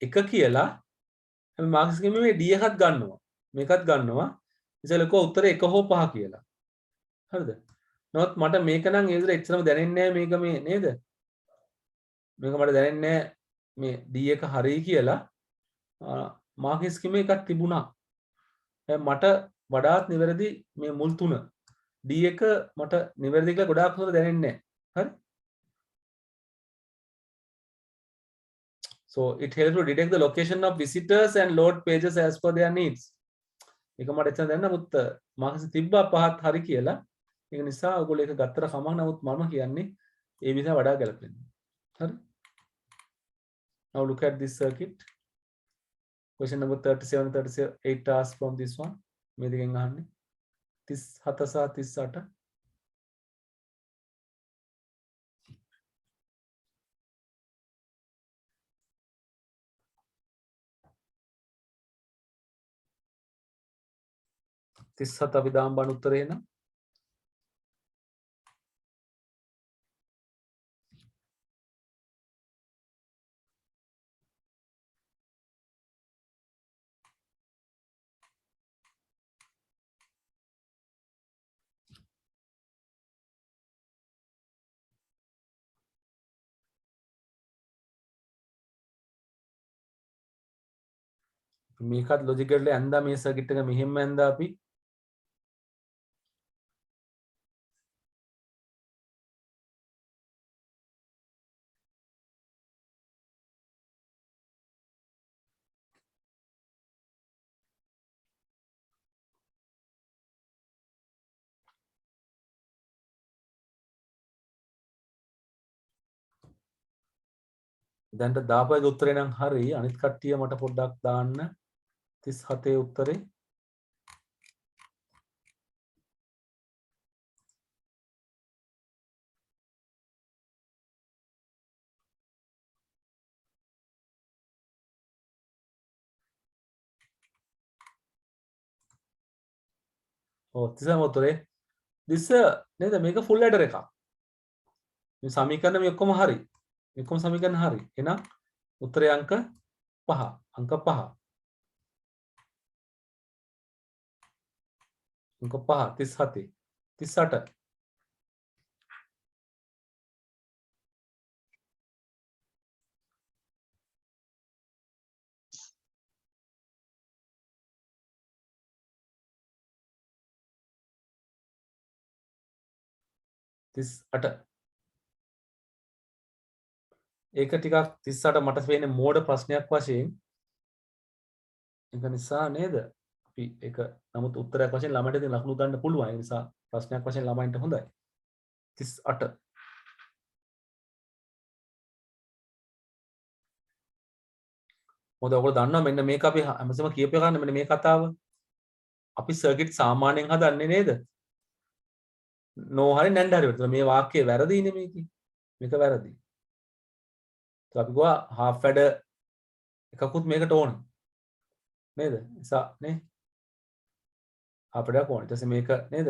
1 කියලා. හැබැයි මාක්ස් එකේ මේ D එකත් ගන්නවා. මේකත් ගන්නවා. ඉතින් ලකෝ උත්තරේ 1 හෝ 5 කියලා. හරිද? නමුත් මට මේක නම් ඒ විදිහට එච්චරම දැනෙන්නේ නැහැ මේක මේ නේද? මේක මට දැනෙන්නේ මේ D එක හරි කියලා. මාක්ස් එකේ එකක් තිබුණා. මට වඩාත් නිවැරදි මේ මුල් තුන. D එක මට නිවැරදි කියලා ගොඩාක් හොඳට දැනෙන්නේ නැහැ. හරි? So it helps to detect the location of visitors and load pages as per their needs. ඒක මට එතන දැන් නමුත් මාකස් තිබ්බා පහත් හරි කියලා. ඒක නිසා ඔයගොල්ලෝ ඒක ගත්තට කමක් නමුත් මම කියන්නේ ඒ විදිහ වඩා ගැලපෙන්නේ. හරි? Now look at this circuit. Question number 37 38 asks from this one. මේ දෙකෙන් අහන්නේ 37 සහ 38. අපි දාම් බණ උත්තරේ එන මේකත් ලොජික් එකට ඇඳා මේ සර්කිට් එක මෙහෙම ඇඳා අපි දැන්ට දාපුවගේ උත්තරේ නම් හරි අනිත් කට්ටිය මට පොඩ්ඩක් දාන්න 37 උත්තරේ ඔව් 37 උත්තරේ this නේද මේක ෆුල් ඇඩර් එකක් මේ සමීකරණ මේ ඔක්කොම හරි මේ ඔක්කොම සමීකරණ හරි එහෙනම් උත්තරේ අංක 5 අංක 5 අංක 5 37 38 38 ඒක ටිකක් 38 මට පේන්නේ මෝඩ ප්‍රශ්නයක් වශයෙන් ඒක නිසා නේද අපි ඒක නමුත් උත්තරයක් වශයෙන් ළමයින්ට ඉතින් ලකුණු ගන්න පුළුවන් ඒ නිසා ප්‍රශ්නයක් වශයෙන් ළමයින්ට හොඳයි 38 මොකද ඔයගොල්ලෝ දන්නවා මෙන්න මේක අපි හැමතිස්සම කියපු එක ගන්න මෙන්න මේ කතාව අපි සර්කිට් සාමාන්‍යයෙන් හදන්නේ නේද නෝ හරි නැන්ඩ හරි වෙනවා මේ වාක්‍යය වැරදිනේ මේකේ මේක වැරදි. අපි ගියා half adder එකකුත් මේකට ඕන නේද? නිසා නේ අපිට ඕන. ඊට පස්සේ මේක නේද?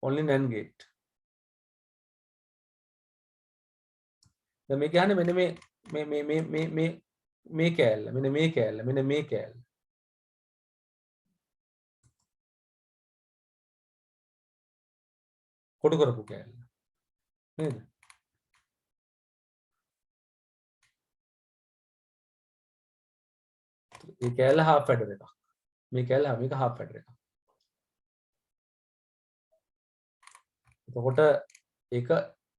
only NAND gate. දැන් මේ කියන්නේ මෙන්න මේ කෑල්ල. මෙන්න මේ කෑල්ල. මෙන්න මේ කෑල්ල. කොටු කරපු කෑල්ල. නේද? මේ කෑල්ල half adder එකක්. මේ කෑල්ල මේක half adder එකක්. එතකොට ඒක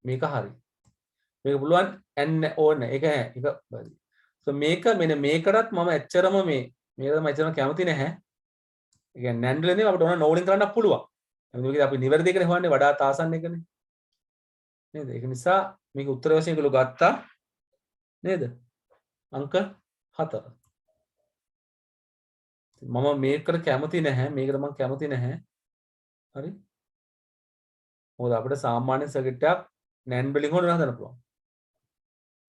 මේක හරි. මේක පුළුවන් ඕන ඒක so මේක මෙන්න මේකටත් මම එච්චරම මේකට මම එච්චරම කැමති නැහැ. ඒ කියන්නේ NAND වලින් අපිට ඕන නෝලින් කරන්නත් පුළුවන්. මේක අපි නිවැරදි එකනේ හොයන්නේ වඩාත් ආසන්න එකනේ. නේද? ඒක නිසා මේක උත්තර වශයෙන් ඒගොල්ලෝ ගත්තා. නේද? අංක 4. මම මේකට කැමති නැහැ. මේකට මම කැමති නැහැ. හරි? මොකද අපිට සාමාන්‍ය සර්කිට් එකක් NAND වලින් හොයන්න හදන්න පුළුවන්.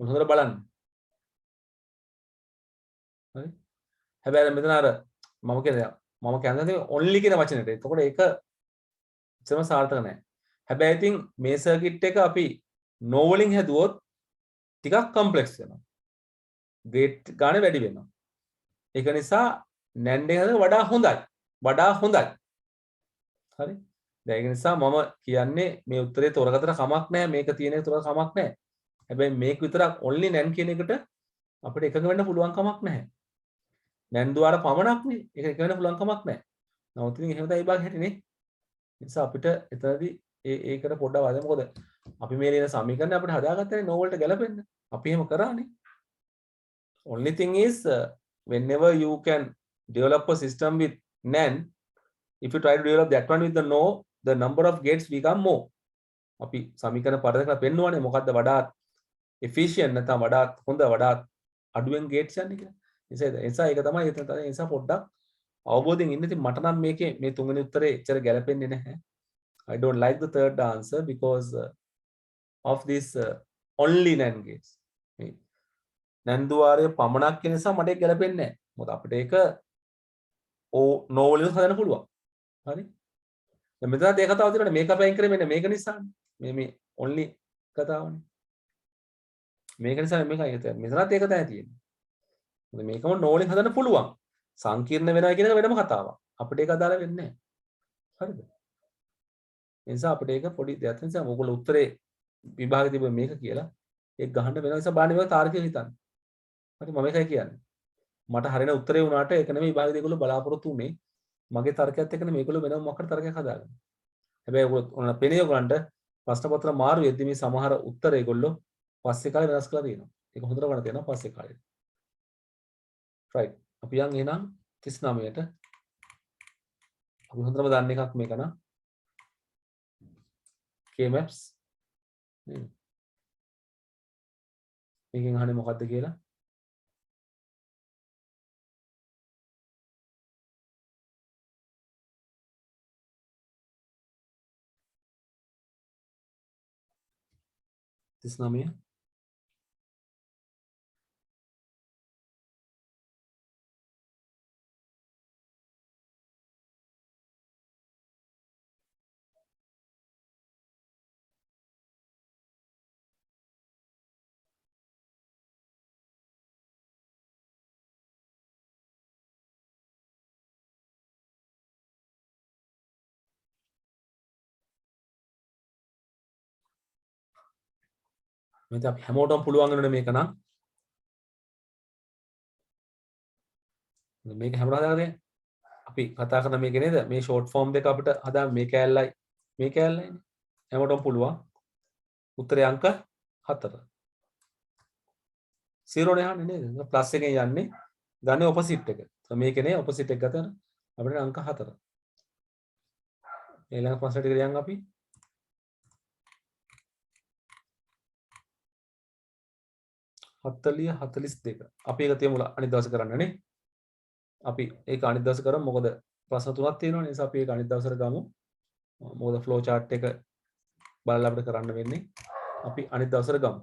හොඳට බලන්න. හරි? හැබැයි මෙතන අර මම කියන්නේ only කියන වචනෙට. එතකොට ඒක ඉතම සාර්ථක නැහැ. හැබැයි ඉතින් මේ සර්කිට් එක අපි no වලින් හැදුවොත් ටිකක් කම්ප්ලෙක්ස් වෙනවා. ගේට් ගානේ වැඩි වෙනවා. ඒක නිසා NAND එක වඩා හොඳයි. වඩා හොඳයි. හරි? දැන් ඒක නිසා මම කියන්නේ මේ උත්තරේ තෝරගත්තට කමක් නැහැ. මේක තියෙන එක තෝරගත්තට කමක් නැහැ. හැබැයි මේක විතරක් only NAND කියන එකට අපිට එකක වෙන්න පුළුවන් කමක් නැහැ. NAND द्वारा පමණක්නේ ඒක එක වෙන්න පුළුවන් කමක් නැහැ. නමුත් ඉතින් එහෙම තමයි භාග හැටිනේ. ඒ නිසා අපිට එතනදී ඒකට පොඩ්ඩක් වදමු. මොකද අපි මේ ලියන සමීකරණ අපිට හදාගත්තනේ no වලට ගැලපෙන්න. අපි එහෙම කරානේ. Only thing is whenever you can develop a system with NAND, if you try to develop that one with the no, the number of gates become more. අපි සමීකරණ පරදකලා පෙන්නුවානේ මොකද්ද වඩාත් efficient නැත්නම් වඩාත් හොඳ වඩාත් අඩුවෙන් gates යන්නේ කියලා. නිසා ඒක තමයි එතන තමයි. ඒ නිසා පොඩ්ඩක් අවබෝධයෙන් ඉන්න. ඉතින් මට නම් මේකේ මේ තුන්වෙනි උත්තරේ එච්චර ගැලපෙන්නේ නැහැ. I don't like the third answer because of this only NAND gates. මේ NAND ద్వාරය පමණක් කියන නිසා මට ඒක ගැලපෙන්නේ නැහැ. මොකද අපිට ඒක no වලින් හදන්න පුළුවන්. හරි? දැන් මෙතන ඒ කතාව තියෙනවා මේක අපෙන් කරේ මෙන්න මේක නිසානේ. මේ only කතාවනේ. මේක නිසා මේකයි හිතන්නේ. මෙතනත් ඒක තමයි තියෙන්නේ. මොකද මේකම no වලින් හදන්න පුළුවන්. සංකීර්ණ වෙනවා කියන එක වෙනම කතාවක්. අපිට ඒක අදාළ වෙන්නේ නැහැ. හරිද? ඒ නිසා අපිට ඒක පොඩි දෙයක් නිසා මොකද උත්තරේ විභාගෙ තිබුණ මේක කියලා ඒක ගහන්න වෙන නිසා බලන්න මේක තාර්කිකව හිතන්න. හරි මම ඒකයි කියන්නේ. මට හරින උත්තරේ වුණාට ඒක නෙමෙයි විභාගෙ ඒගොල්ලෝ බලාපොරොත්තු උනේ. මගේ තර්කයත් එක්ක මේගොල්ලෝ වෙනම මොකක්ද තර්කයක් හදාගන්න. හැබැයි ඔයගොල්ලෝ පෙනේ ඔයගලන්ට ප්‍රශ්න පත්‍ර මාරු වෙද්දි මේ සමහර උත්තර ඒගොල්ලෝ පස්සේ කාලේ වෙනස් කරලා තියෙනවා. ඒක හොඳට වණ තියෙනවා පස්සේ කාලේ. right. අපි යන් එහෙනම් 39ට. අපි හොඳටම දන්න එකක් මේක නා. K-maps. මේකෙන් අහන්නේ මොකද්ද කියලා? තිස්නමය මේක අපි හැමෝටම පුළුවන් වෙනනේ මේක නම් මේක හැමෝටම හදාගන්න අපි කතා කරන මේක නේද මේ ෂෝට් ෆෝම් දෙක අපිට හදා මේ කෑල්ලයි මේ කෑල්ලයිනේ හැමෝටම පුළුවන් උත්තරේ අංක 4 0 නේ යන්නේ නේද ප්ලස් එකෙන් යන්නේ ගන්නේ ඔපොසිට් එක මේකනේ ඔපොසිට් එක ගතන අපිට අංක 4 ඊළඟ ප්‍රශ්නෙට ගියන් අපි හතලිය 42 අපි ඒක තියමු අනිත් දවසේ කරන්නනේ අපි ඒක අනිත් දවසේ කරමු මොකද ප්‍රශ්න තුනක් තියෙනවා නිසා අපි ඒක අනිත් දවසට ගමු මොකද ෆ්ලෝ chart එක බලලා අපිට කරන්න වෙන්නේ අපි අනිත් දවසට ගමු